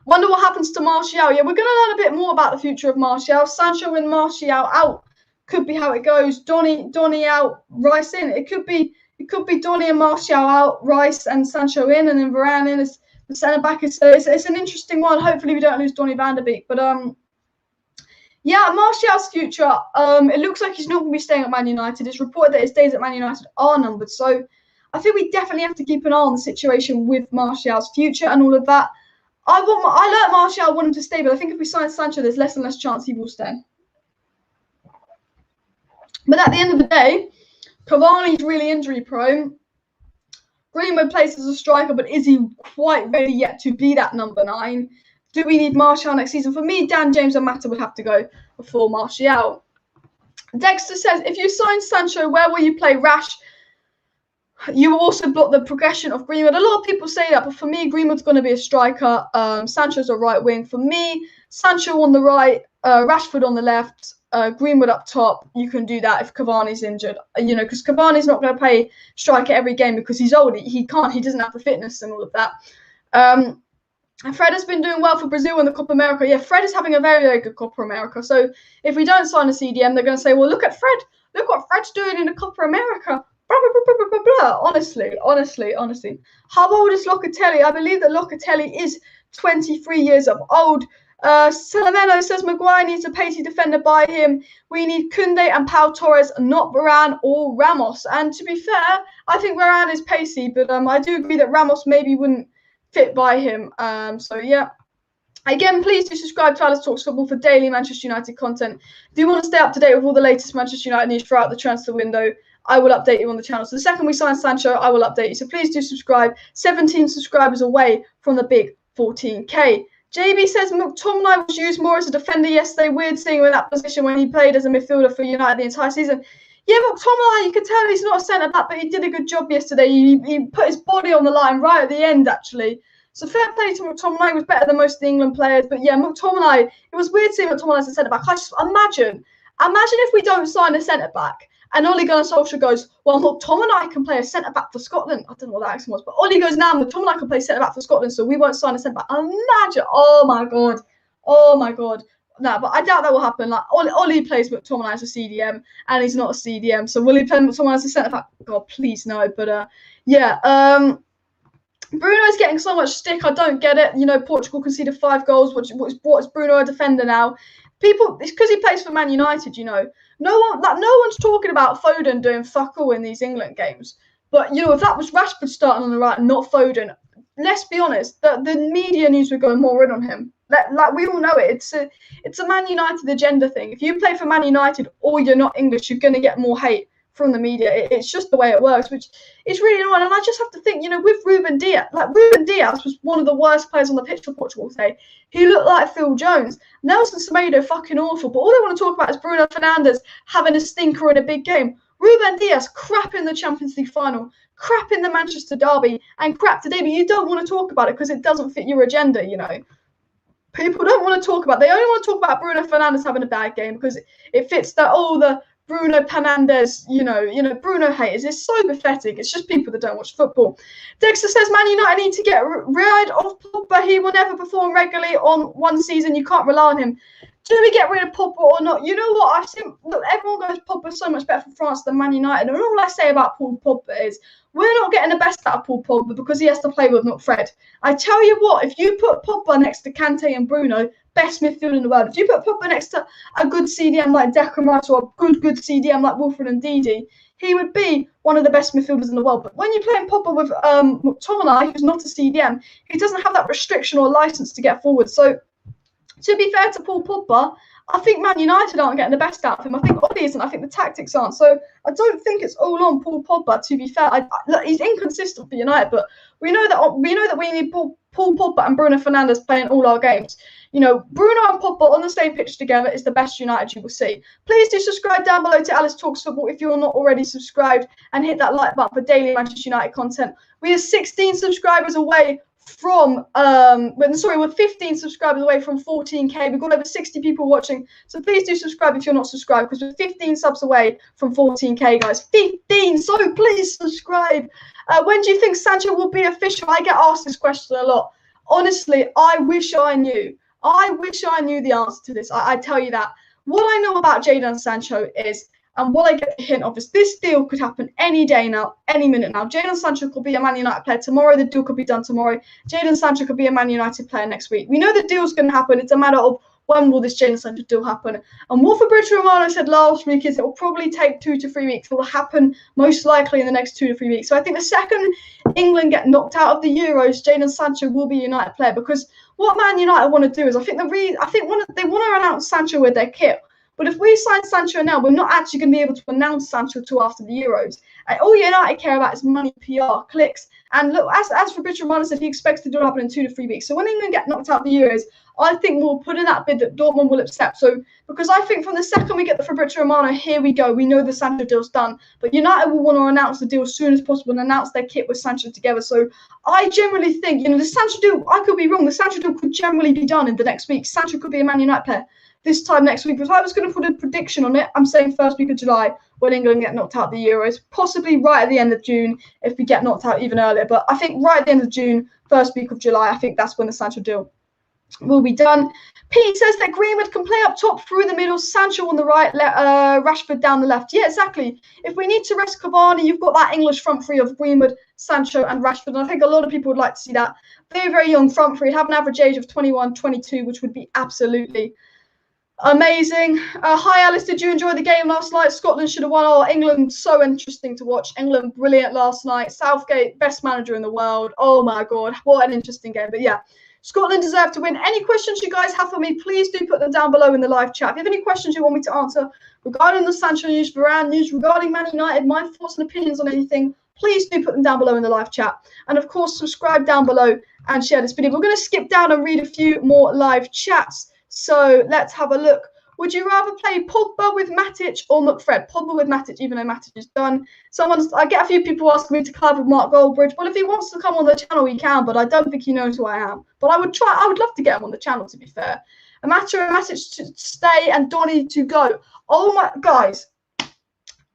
Wonder what happens to Martial. Yeah, we're going to learn a bit more about the future of Martial. Sancho and Martial out could be how it goes. Donny out, Rice in. It could be Donny and Martial out, Rice and Sancho in, and then Varane in as the centre back. It's an interesting one. Hopefully we don't lose Donny van de Beek. But yeah, Martial's future. It looks like he's not going to be staying at Man United. It's reported that his days at Man United are numbered. So I think we definitely have to keep an eye on the situation with Martial's future and all of that. I like Martial. I want him to stay, but I think if we sign Sancho, there's less and less chance he will stay. But at the end of the day, Cavani's really injury prone. Greenwood plays as a striker, but is he quite ready yet to be that number 9? Do we need Martial next season? For me, Dan James and Mata would have to go before Martial. Dexter says, if you sign Sancho, where will you play Rash? You will also block the progression of Greenwood. A lot of people say that, but for me, Greenwood's going to be a striker. Sancho's a right wing. For me, Sancho on the right, Rashford on the left, Greenwood up top. You can do that if Cavani's injured, because Cavani's not going to play striker every game because he's old. He can't. He doesn't have the fitness and all of that. And Fred has been doing well for Brazil in the Copa America. Yeah, Fred is having a very, very good Copa America. So if we don't sign a CDM, they're going to say, well, look at Fred. Look what Fred's doing in the Copa America. Blah, blah, blah, blah, blah, blah. Honestly. How old is Locatelli? I believe that Locatelli is 23 years old. Salameno says Maguire needs a pacey defender by him. We need Koundé and Pau Torres, not Varane or Ramos. And to be fair, I think Varane is pacey, but I do agree that Ramos maybe wouldn't fit by him. So yeah. Again, please do subscribe to Alice Talks Football for daily Manchester United content. If you want to stay up to date with all the latest Manchester United news throughout the transfer window, I will update you on the channel. So the second we sign Sancho, I will update you. So please do subscribe. 17 subscribers away from the big 14K. JB says McTominay was used more as a defender yesterday. Weird seeing him in that position when he played as a midfielder for United the entire season. Yeah, McTominay, you can tell he's not a centre-back, but he did a good job yesterday. He put his body on the line right at the end, actually. So fair play to McTominay. He was better than most of the England players. But yeah, McTominay, it was weird seeing McTominay as a centre-back. I just imagine if we don't sign a centre-back and Ole Gunnar Solskjaer goes, well, McTominay can play a centre-back for Scotland. I don't know what that accent was, but Ole goes, now McTominay can play centre-back for Scotland, so we won't sign a centre-back. Imagine, oh my God. No, but I doubt that will happen. Like Ole plays McTominay as a CDM, and he's not a CDM. So will he play McTominay as a centre-back? God, please no. But yeah. Bruno's getting so much stick. I don't get it. You know, Portugal conceded 5 goals. What is Bruno a defender now? It's because he plays for Man United. You know, no one's talking about Foden doing fuck all in these England games. But you know, if that was Rashford starting on the right, not Foden, let's be honest. The media news would go more in on him. Like we all know it. It's a Man United agenda thing. If you play for Man United or you're not English, you're going to get more hate from the media. It's just the way it works, which is really annoying. And I just have to think, you know, with Ruben Diaz, Ruben Diaz was one of the worst players on the pitch for Portugal today. He looked like Phil Jones. Nelson Semedo, fucking awful. But all they want to talk about is Bruno Fernandes having a stinker in a big game. Ruben Diaz, crap in the Champions League final, crap in the Manchester derby, and crap today. But you don't want to talk about it because it doesn't fit your agenda, you know. People don't want to talk about it. They only want to talk about Bruno Fernandes having a bad game because it fits that, the Bruno Fernandes, you know, Bruno haters. It's so pathetic. It's just people that don't watch football. Dexter says Man United need to get rid of Pogba. He will never perform regularly on one season. You can't rely on him. Do we get rid of Pogba or not? You know what? Everyone goes Pogba's so much better for France than Man United. And all I say about Paul Pogba is we're not getting the best out of Paul Pogba because he has to play with, not Fred. I tell you what, if you put Pogba next to Kante and Bruno, best midfield in the world. If you put Pogba next to a good CDM like Declan Rice or a good CDM like Wilfred and Ndidi, he would be one of the best midfielders in the world. But when you're playing Pogba with McTominay, who's not a CDM, he doesn't have that restriction or license to get forward. So to be fair to Paul Pogba, I think Man United aren't getting the best out of him. I think Ole isn't. I think the tactics aren't. So I don't think it's all on Paul Pogba. To be fair, look, he's inconsistent for United, but we know that we need Paul Pogba and Bruno Fernandes playing all our games. You know, Bruno and Pogba on the same pitch together is the best United you will see. Please do subscribe down below to Alice Talks Football if you're not already subscribed, and hit that like button for daily Manchester United content. We are 16 subscribers away from we're 15 subscribers away from 14K. We've got over 60 people watching, so please do subscribe if you're not subscribed, because we're 15 subs away from 14K, guys. 15, so please subscribe. When do you think Sancho will be official? I get asked this question a lot. Honestly, I wish I knew the answer to this. I tell you that. What I know about Jadon Sancho is, and what I get the hint of, is this deal could happen any day now, any minute now. Jadon Sancho could be a Man United player tomorrow. The deal could be done tomorrow. Jadon Sancho could be a Man United player next week. We know the deal's going to happen. It's a matter of when will this Jadon Sancho deal happen. And what Fabrizio Romano said last week is it will probably take 2 to 3 weeks. It will happen most likely in the next 2 to 3 weeks. So I think the second England get knocked out of the Euros, Jadon Sancho will be a United player, because what Man United want to do is, they want to announce Sancho with their kit. But if we sign Sancho now, we're not actually going to be able to announce Sancho till after the Euros. And all United care about is money, PR, clicks. And look, as Fabrizio Romano said, he expects the deal to happen in 2 to 3 weeks. So when England get knocked out of the Euros, I think we'll put in that bid that Dortmund will accept. So, because I think from the second we get the Fabrizio Romano, here we go. We know the Sancho deal's done. But United will want to announce the deal as soon as possible and announce their kit with Sancho together. So I generally think, the Sancho deal, I could be wrong, the Sancho deal could generally be done in the next week. Sancho could be a Man United player this time next week. But if I was going to put a prediction on it, I'm saying first week of July when England get knocked out of the Euros, possibly right at the end of June if we get knocked out even earlier. But I think right at the end of June, first week of July. I think that's when the Sancho deal will be done. Pete says that Greenwood can play up top through the middle, Sancho on the right, Rashford down the left. Yeah, exactly. If we need to rest Cavani, you've got that English front three of Greenwood, Sancho and Rashford. And I think a lot of people would like to see that. Very, very young front three. Have an average age of 21, 22, which would be absolutely amazing. Hi, Alice. Did you enjoy the game last night? Scotland should have won. Oh, England, so interesting to watch. England, brilliant last night. Southgate, best manager in the world. Oh, my God. What an interesting game. But, yeah. Scotland deserve to win. Any questions you guys have for me, please do put them down below in the live chat. If you have any questions you want me to answer regarding the Sancho news, Varane news, regarding Man United, my thoughts and opinions on anything, please do put them down below in the live chat. And of course, subscribe down below and share this video. We're going to skip down and read a few more live chats. So let's have a look. Would you rather play Pogba with Matic or McFred? Pogba with Matic, even though Matic is done. I get a few people asking me to collab with Mark Goldbridge. Well, if he wants to come on the channel, he can, but I don't think he knows who I am. But I would love to get him on the channel, to be fair. Matic to stay and Donny to go. Oh my, guys.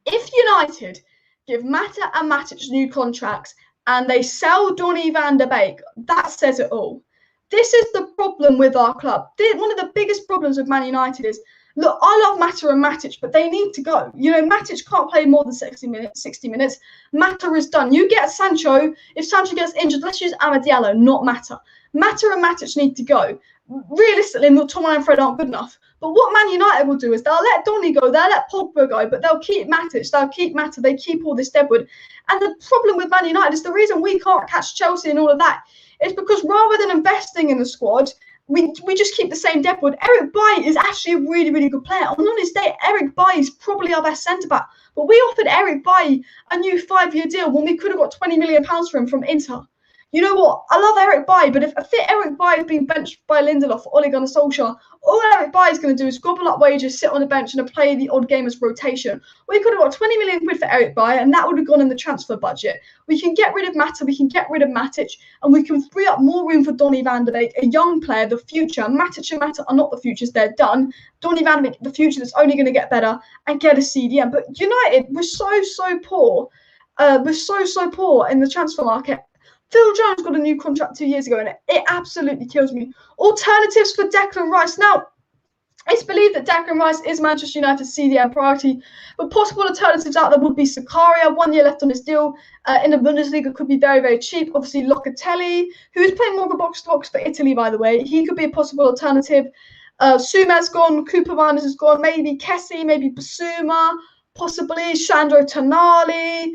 If United give Mata and Matic new contracts and they sell Donny van der Beek, that says it all. This is the problem with our club. One of the biggest problems with Man United is, look, I love Mata and Matic, but they need to go. You know, Matic can't play more than 60 minutes. Mata is done. You get Sancho. If Sancho gets injured, let's use Diallo, not Mata. Mata and Matic need to go. Realistically, Tom and Fred aren't good enough. But what Man United will do is they'll let Donny go, they'll let Pogba go, but they'll keep Matic, they'll keep Mata, they keep all this deadwood. And the problem with Man United is the reason we can't catch Chelsea and all of that is because rather than investing in the squad, we just keep the same deadwood. Eric Bailly is actually a really, really good player. On his day, Eric Bailly is probably our best centre-back. But we offered Eric Bailly a new 5-year deal when we could have got £20 million for him from Inter. You know what? I love Eric Bailly, but if Eric Bailly is being benched by Lindelof or Ole Gunnar Solskjaer, all Eric Bailly is going to do is gobble up wages, sit on the bench, and play the odd game as rotation. We could have got £20 million for Eric Bailly, and that would have gone in the transfer budget. We can get rid of Mata, we can get rid of Matic, and we can free up more room for Donny van der Beek, a young player, the future. Matic and Mata are not the futures, they're done. Donny van der Beek, the future that's only going to get better, and get a CDM. But United was so poor. We're so poor in the transfer market. Phil Jones got a new contract 2 years ago, and it absolutely kills me. Alternatives for Declan Rice. Now, it's believed that Declan Rice is Manchester United's CDM priority, but possible alternatives out there would be Sakaria, 1 year left on his deal. In the Bundesliga, could be very, very cheap. Obviously, Locatelli, who is playing more of a box-to-box for Italy, by the way. He could be a possible alternative. Suma's gone, Cooper Miners is gone, maybe Kessie, maybe Basuma, possibly Sandro Tonali.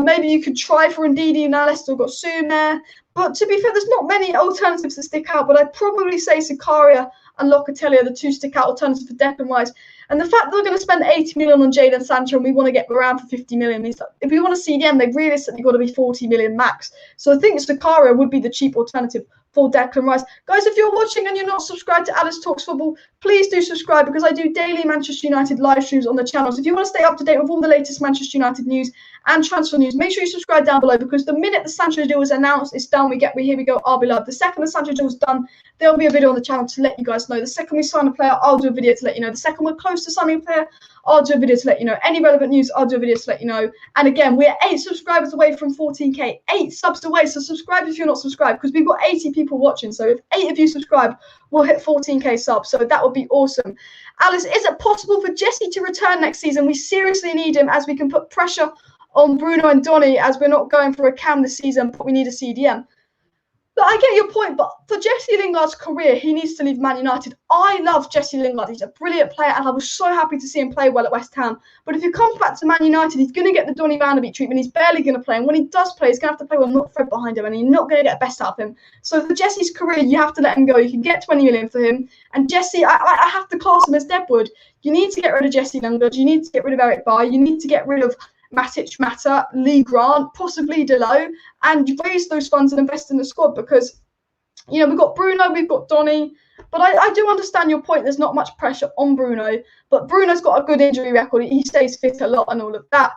Maybe you could try for Ndidi, now Leicester got Sumer. But to be fair, there's not many alternatives that stick out, but I'd probably say Sakaria and Locatelli are the two stick-out alternatives for Declan Rice. And the fact that we're going to spend 80 million on Jadon Sancho and we want to get Varane for 50 million means that if we want a CDM, they've realistically got to be 40 million max. So I think Sakaria would be the cheap alternative for Declan Rice. Guys, if you're watching and you're not subscribed to Alice Talks Football, please do subscribe because I do daily Manchester United live streams on the channel. So if you want to stay up to date with all the latest Manchester United news and transfer news, make sure you subscribe down below because the minute the Sancho deal is announced, it's done. Here we go, I'll be loved. The second the Sancho deal is done, there'll be a video on the channel to let you guys know. The second we sign a player, I'll do a video to let you know. The second we're close to signing a player, I'll do a video to let you know. Any relevant news, I'll do a video to let you know. And again, we're 8 subscribers away from 14k. 8 subs away, so subscribe if you're not subscribed because we've got 80 people watching. So if 8 of you subscribe, we'll hit 14k subs. So that would be awesome. Alice, is it possible for Jesse to return next season? We seriously need him as we can put pressure on Bruno and Donny as we're not going for a cam this season, but we need a CDM. But I get your point, but for Jesse Lingard's career, he needs to leave Man United. I love Jesse Lingard. He's a brilliant player, and I was so happy to see him play well at West Ham. But if he comes back to Man United, he's going to get the Donny van der Beek treatment. He's barely going to play, and when he does play, he's going to have to play with not Fred behind him, and he's not going to get the best out of him. So for Jesse's career, you have to let him go. You can get 20 million for him. And Jesse, I have to class him as deadwood. You need to get rid of Jesse Lingard. You need to get rid of Eric Bailly. You need to get rid of Matic, Mata, Lee Grant, possibly Delo, and raise those funds and invest in the squad because, you know, we've got Bruno, we've got Donny, but I do understand your point. There's not much pressure on Bruno, but Bruno's got a good injury record. He stays fit a lot and all of that.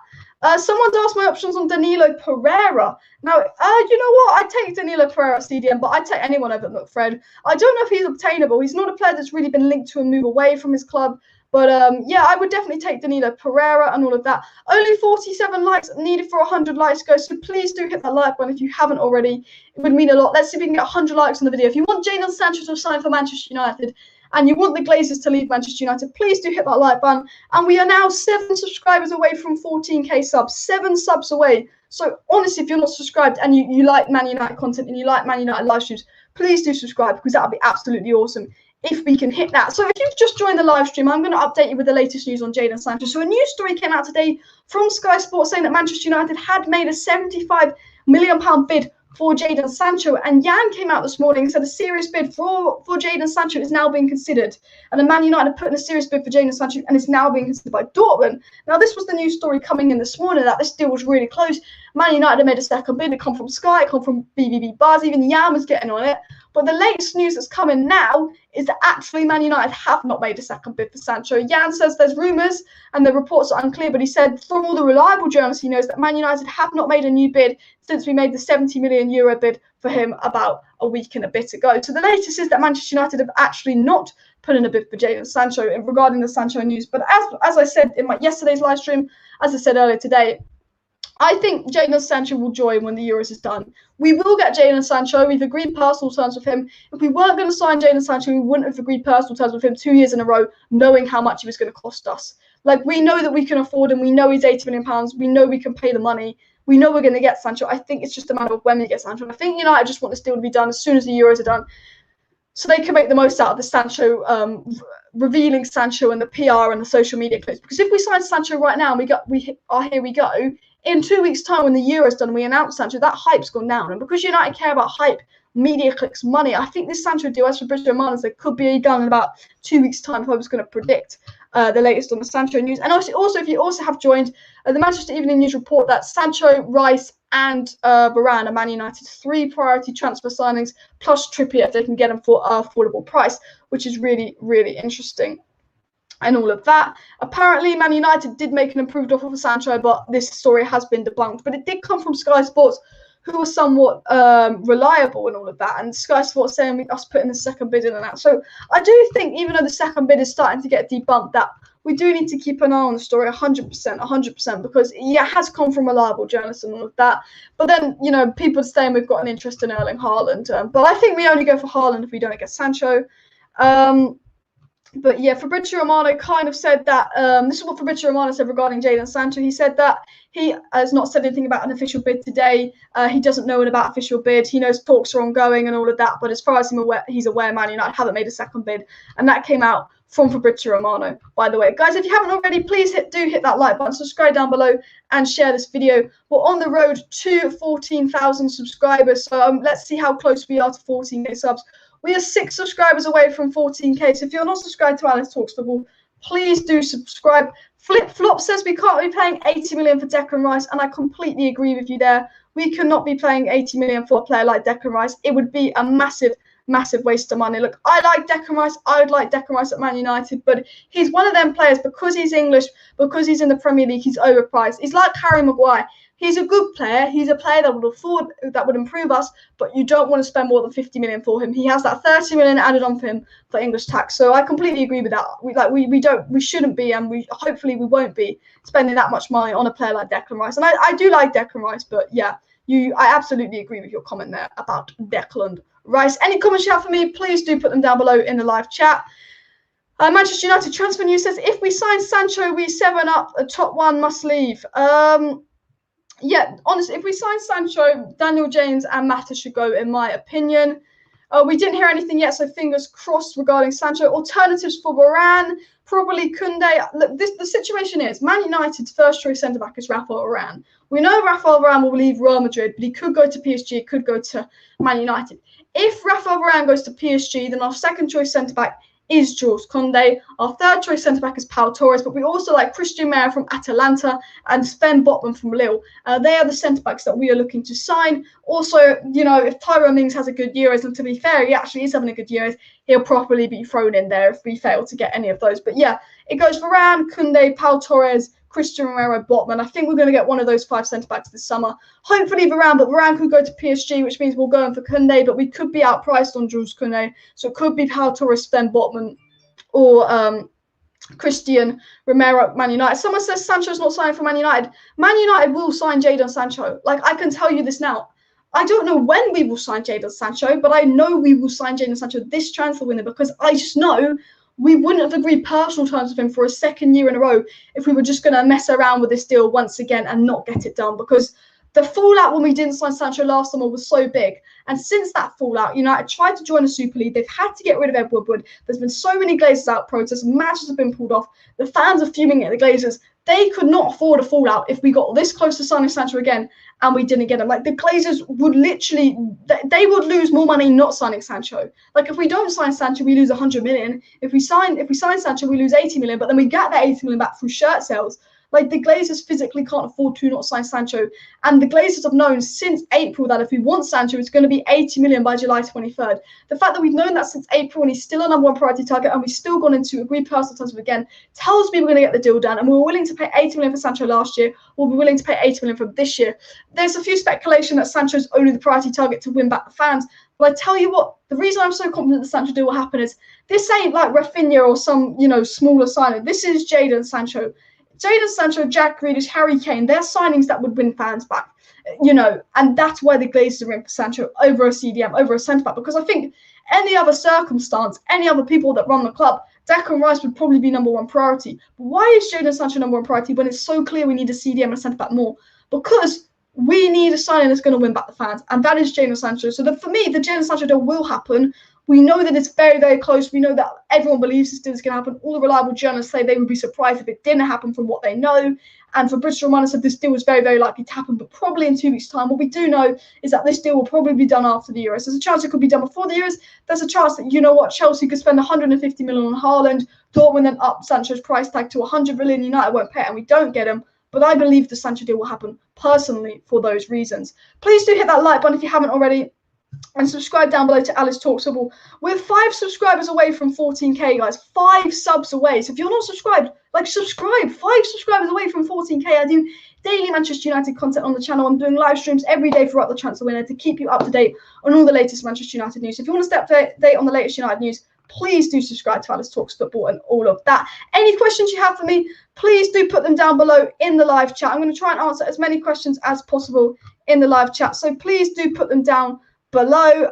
Someone's asked my options on Danilo Pereira. Now, you know what? I'd take Danilo Pereira CDM, but I'd take anyone over McFred. I don't know if he's obtainable. He's not a player that's really been linked to a move away from his club. But yeah, I would definitely take Danilo Pereira and all of that. Only 47 likes needed for 100 likes, guys. So please do hit that like button if you haven't already. It would mean a lot. Let's see if we can get 100 likes on the video. If you want Jadon Sancho to sign for Manchester United and you want the Glazers to leave Manchester United, please do hit that like button. And we are now 7 subscribers away from 14k subs. 7 subs away. So honestly, if you're not subscribed and you like Man United content and you like Man United live streams, please do subscribe, because that would be absolutely awesome if we can hit that. So if you've just joined the live stream, I'm going to update you with the latest news on Jadon Sancho. So a new story came out today from Sky Sports saying that Manchester United had made a £75 million bid for Jadon Sancho, and Jan came out this morning and said a serious bid for Jadon Sancho is now being considered, and the Man United put in a serious bid for Jadon Sancho and is now being considered by Dortmund. Now this was the news story coming in this morning that this deal was really close. Man United had made a second bid. It come from Sky, it come from BBB Buzz, even Jan was getting on it. But the latest news that's coming now is that actually Man United have not made a second bid for Sancho. Jan says there's rumours and the reports are unclear, but he said from all the reliable journalists he knows that Man United have not made a new bid since we made the €70 million bid for him about a week and a bit ago. So the latest is that Manchester United have actually not put in a bid for Jadon Sancho regarding the Sancho news. But as I said in my yesterday's live stream, as I said earlier today, I think Jadon Sancho will join when the Euros is done. We will get Jadon Sancho. We've agreed personal terms with him. If we weren't going to sign Jadon Sancho, we wouldn't have agreed personal terms with him 2 years in a row, knowing how much he was going to cost us. Like, we know that we can afford him. We know he's £80 million. We know we can pay the money. We know we're going to get Sancho. I think it's just a matter of when we get Sancho. And I think United just want this deal to be done as soon as the Euros are done, so they can make the most out of the Sancho, revealing Sancho and the PR and the social media clips. Because if we sign Sancho right now and here we go, in 2 weeks' time when the Euro's done, we announce Sancho, that hype's gone down. And because United care about hype, media clicks, money, I think this Sancho deal, as Fabrizio Romano said, could be done in about 2 weeks' time if I was going to predict the latest on the Sancho news. And also if you also have joined, the Manchester Evening News report that Sancho, Rice and Varane are Man United's 3 priority transfer signings, plus Trippier if they can get them for an affordable price, which is really, really interesting. And all of that. Apparently, Man United did make an improved offer for Sancho, but this story has been debunked. But it did come from Sky Sports, who were somewhat reliable and all of that. And Sky Sports saying us putting the second bid in and that. So I do think, even though the second bid is starting to get debunked, that we do need to keep an eye on the story 100%, because yeah, it has come from reliable journalists and all of that. But then, you know, people are saying we've got an interest in Erling Haaland. But I think we only go for Haaland if we don't get Sancho. But yeah, Fabrizio Romano kind of said that, this is what Fabrizio Romano said regarding Jadon Sancho. He said that he has not said anything about an official bid today. He doesn't know about official bid. He knows talks are ongoing and all of that. But as far as he's aware, Man United haven't made a second bid. And that came out from Fabrizio Romano, by the way. Guys, if you haven't already, please do hit that like button, subscribe down below and share this video. We're on the road to 14,000 subscribers. So let's see how close we are to 14k subs. We are 6 subscribers away from 14k. So if you're not subscribed to Alice Talks Football, please do subscribe. Flip Flop says we can't be paying 80 million for Declan Rice, and I completely agree with you there. We cannot be paying 80 million for a player like Declan Rice. It would be a massive waste of money. Look, I like Declan Rice. I would like Declan Rice at Man United, but he's one of them players, because he's English, because he's in the Premier League, he's overpriced. He's like Harry Maguire. He's a good player. He's a player that would improve us, but you don't want to spend more than 50 million for him. He has that 30 million added on for him for English tax. So I completely agree with that. We shouldn't be, and hopefully we won't be spending that much money on a player like Declan Rice. And I do like Declan Rice, but yeah, I absolutely agree with your comment there about Declan Rice. Any comments you have for me, please do put them down below in the live chat. Manchester United transfer news says if we sign Sancho, we 7 up. A top 1 must leave. Yeah, honestly, if we sign Sancho, Daniel James and Mata should go, in my opinion. We didn't hear anything yet, so fingers crossed regarding Sancho. Alternatives for Varane, probably Koundé. Look, the situation is, Man United's first choice centre-back is Rafael Varane. We know Rafael Varane will leave Real Madrid, but he could go to PSG, could go to Man United. If Rafael Varane goes to PSG, then our second choice centre-back is Jules Koundé. Our third choice centre-back is Pau Torres, but we also like Christian Meyer from Atalanta and Sven Botman from Lille. They are the centre-backs that we are looking to sign. Also, you know, if Tyrone Mings has a good Euros, and to be fair, he actually is having a good Euros, he'll probably be thrown in there if we fail to get any of those. But yeah, it goes Varane, Koundé, Pau Torres, Christian Romero, Botman. I think we're going to get one of those 5 centre-backs this summer. Hopefully Varane, but Varane could go to PSG, which means we'll go in for Koundé, but we could be outpriced on Jules Koundé. So it could be Pau Torres, Sven Botman, or Christian Romero, Man United. Someone says Sancho's not signing for Man United. Man United will sign Jadon Sancho. Like, I can tell you this now. I don't know when we will sign Jadon Sancho, but I know we will sign Jadon Sancho this transfer window, because I just know we wouldn't have agreed personal terms with him for a second year in a row if we were just going to mess around with this deal once again and not get it done, because the fallout when we didn't sign Sancho last summer was so big. And since that fallout, United tried to join the Super League. They've had to get rid of Ed Woodward. There's been so many Glazers out protests. Matches have been pulled off. The fans are fuming at the Glazers. They could not afford a fallout if we got this close to signing Sancho again and we didn't get him. Like, the Glazers would literally, they would lose more money not signing Sancho. Like, if we don't sign Sancho, we lose 100 million. If we sign Sancho, we lose 80 million, but then we get that 80 million back through shirt sales. Like, the Glazers physically can't afford to not sign Sancho. And the Glazers have known since April that if we want Sancho, it's going to be 80 million by July 23rd. The fact that we've known that since April and he's still a number one priority target and we've still gone into agreed personal terms with again tells me we're going to get the deal done. And we were willing to pay 80 million for Sancho last year. We'll be willing to pay 80 million for this year. There's a few speculation that Sancho's only the priority target to win back the fans. But I tell you what, the reason I'm so confident the Sancho deal will happen is this ain't like Rafinha or some, smaller signing. This is Jadon Sancho. Jadon Sancho, Jack Grealish, Harry Kane, they're signings that would win fans back, and that's why the Glazers are in for Sancho over a CDM, over a centre-back, because I think any other circumstance, any other people that run the club, Declan Rice would probably be number one priority. But why is Jadon Sancho number one priority when it's so clear we need a CDM and a centre-back more? Because we need a signing that's going to win back the fans, and that is Jadon Sancho. So for me, the Jadon Sancho deal will happen. We know that it's very, very close. We know that everyone believes this deal is going to happen. All the reliable journalists say they would be surprised if it didn't happen from what they know. And Fabrizio Romano said this deal was very, very likely to happen, but probably in 2 weeks' time. What we do know is that this deal will probably be done after the Euros. There's a chance it could be done before the Euros. There's a chance that, Chelsea could spend 150 million on Haaland, Dortmund then up Sancho's price tag to 100 million. United won't pay it and we don't get him. But I believe the Sancho deal will happen personally for those reasons. Please do hit that like button if you haven't already. And subscribe down below to Alice Talks Football. We're 5 subscribers away from 14k, guys. 5 subs away. So if you're not subscribed, subscribe. 5 subscribers away from 14k. I do daily Manchester United content on the channel. I'm doing live streams every day throughout the transfer window to keep you up to date on all the latest Manchester United news. So if you want to stay up to date on the latest United news, please do subscribe to Alice Talks Football and all of that. Any questions you have for me, please do put them down below in the live chat. I'm going to try and answer as many questions as possible in the live chat. So please do put them down below.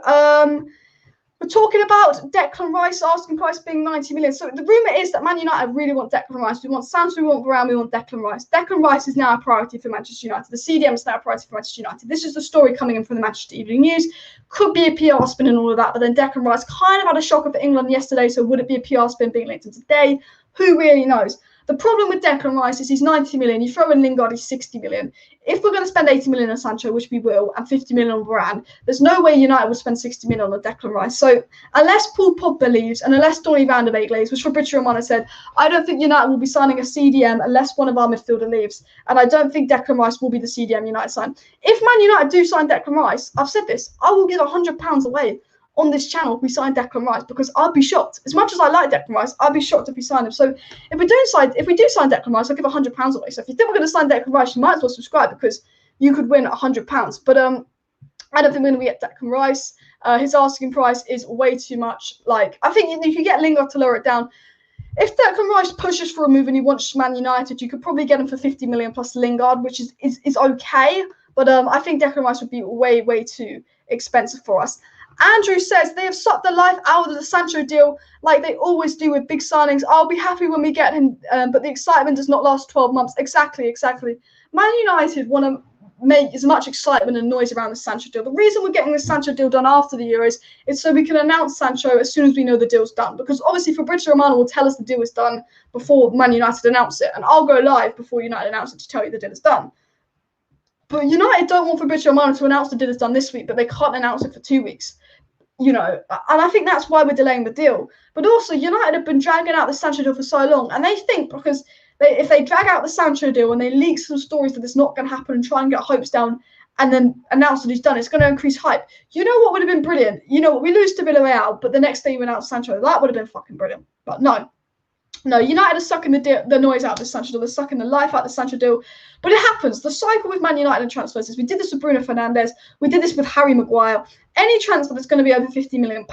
We're talking about Declan Rice asking price being 90 million. So the rumour is that Man United really want Declan Rice. We want Sancho, we want Varane, we want Declan Rice. Declan Rice is now a priority for Manchester United. The CDM is now a priority for Manchester United. This is the story coming in from the Manchester Evening News. Could be a PR spin and all of that, but then Declan Rice kind of had a shocker for England yesterday, so would it be a PR spin being linked in today? Who really knows? The problem with Declan Rice is he's 90 million. You throw in Lingard, he's 60 million. If we're going to spend 80 million on Sancho, which we will, and 50 million on Varane, there's no way United would spend 60 million on Declan Rice. So unless Paul Pogba leaves and unless Donny van der Beek leaves, which Fabrizio Romano said, I don't think United will be signing a CDM unless one of our midfielder leaves. And I don't think Declan Rice will be the CDM United sign. If Man United do sign Declan Rice, I've said this, I will give £100 away on this channel if we sign Declan Rice, because I'd be shocked. As much as I like Declan Rice, I'd be shocked if we sign him. So if we do sign Declan Rice, I'll give £100 away. So if you think we're going to sign Declan Rice, you might as well subscribe, because you could win £100. But I don't think we're going to get Declan Rice. His asking price is way too much. I think if you get Lingard to lower it down, if Declan Rice pushes for a move and he wants Man United, you could probably get him for 50 million plus Lingard, which is okay. But I think Declan Rice would be way, way too expensive for us. Andrew says they have sucked the life out of the Sancho deal like they always do with big signings. I'll be happy when we get him, but the excitement does not last 12 months. Exactly. Man United want to make as much excitement and noise around the Sancho deal. The reason we're getting the Sancho deal done after the Euros is so we can announce Sancho as soon as we know the deal's done. Because obviously Fabrizio Romano will tell us the deal is done before Man United announce it. And I'll go live before United announce it to tell you the deal is done. But United don't want Fabrizio Romano to announce the deal is done this week, but they can't announce it for 2 weeks. And I think that's why we're delaying the deal. But also, United have been dragging out the Sancho deal for so long, and they think because if they drag out the Sancho deal and they leak some stories that it's not going to happen and try and get hopes down and then announce that he's done, it's going to increase hype. You know what would have been brilliant? We lose to Villarreal, but the next day you announce Sancho. That would have been fucking brilliant. But no, United are sucking the noise out of the Sancho deal. They're sucking the life out of the Sancho deal. But it happens. The cycle with Man United and transfers is we did this with Bruno Fernandes. We did this with Harry Maguire. Any transfer that's going to be over £50 million,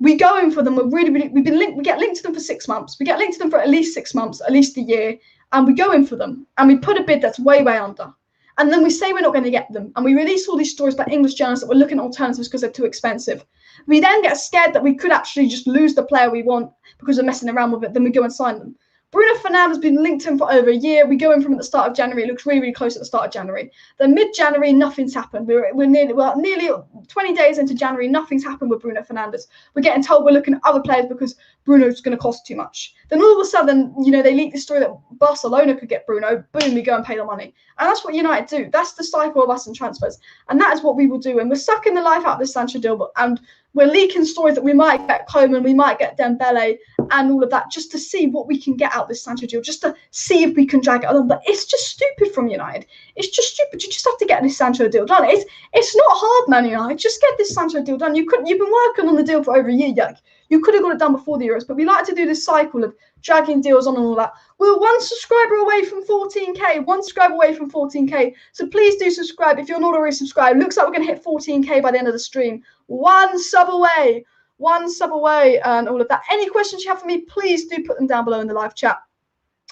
we go in for them. We get linked to them for 6 months. We get linked to them for at least 6 months, at least a year, and we go in for them. And we put a bid that's way under. And then we say we're not going to get them. And we release all these stories by English journalists that we're looking at alternatives because they're too expensive. We then get scared that we could actually just lose the player we want because we're messing around with it. Then we go and sign them. Bruno Fernandes has been linked to him for over a year. We go in from at the start of January. It looks really close at the start of January. Then mid-January, nothing's happened. We're nearly 20 days into January. Nothing's happened with Bruno Fernandes. We're getting told we're looking at other players because Bruno's going to cost too much. Then all of a sudden, they leak the story that Barcelona could get Bruno. Boom, we go and pay the money. And that's what United do. That's the cycle of us in transfers. And that is what we will do. And we're sucking the life out of this Sancho deal. And we're leaking stories that we might get Coman, we might get Dembele, and all of that, just to see what we can get out of this Sancho deal, just to see if we can drag it on. But it's just stupid from United. It's just stupid. You just have to get this Sancho deal done. It's not hard, Man United. Just get this Sancho deal done. You've been working on the deal for over a year, Yuck. You could have got it done before the Euros, but we like to do this cycle of dragging deals on and all that. We're one subscriber away from 14K, one subscriber away from 14K. So please do subscribe if you're not already subscribed. Looks like we're going to hit 14K by the end of the stream. One sub away, and all of that. Any questions you have for me, please do put them down below in the live chat.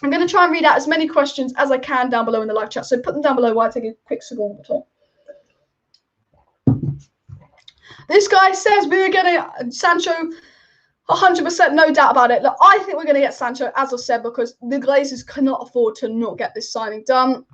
I'm going to try and read out as many questions as I can down below in the live chat. So put them down below while I take a quick cigar at all. This guy says we're getting Sancho 100%, no doubt about it. Look, I think we're going to get Sancho, as I said, because the Glazers cannot afford to not get this signing done.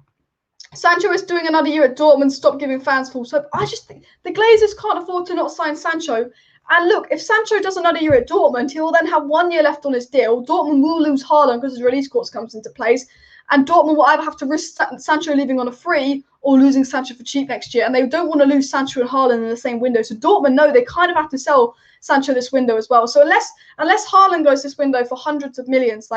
Sancho is doing another year at Dortmund. Stop giving fans false hope. I just think the Glazers can't afford to not sign Sancho. And look, if Sancho does another year at Dortmund, he will then have 1 year left on his deal. Dortmund will lose Haaland because his release clause comes into place. And Dortmund will either have to risk Sancho leaving on a free or losing Sancho for cheap next year. And they don't want to lose Sancho and Haaland in the same window. So Dortmund know they kind of have to sell Sancho this window as well. So unless Haaland goes this window for hundreds of millions,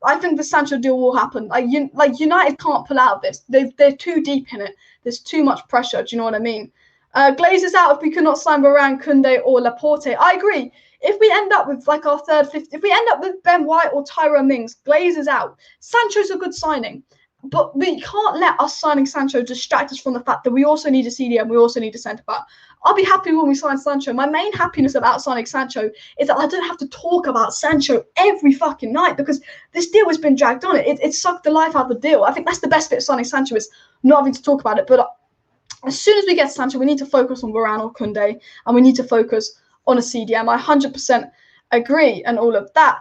I think the Sancho deal will happen. United can't pull out of this. They're too deep in it. There's too much pressure. Do you know what I mean? Glazers out if we cannot sign Varane, Koundé, or Laporte. I agree. If we end up with our third, fifth, if we end up with Ben White or Tyrone Mings, Glazers out. Sancho's a good signing. But we can't let us signing Sancho distract us from the fact that we also need a CDM, we also need a centre-back. I'll be happy when we sign Sancho. My main happiness about signing Sancho is that I don't have to talk about Sancho every fucking night because this deal has been dragged on. It sucked the life out of the deal. I think that's the best bit of signing Sancho is not having to talk about it. But as soon as we get Sancho, we need to focus on Varane or Koundé, and we need to focus on a CDM. I 100% agree and all of that.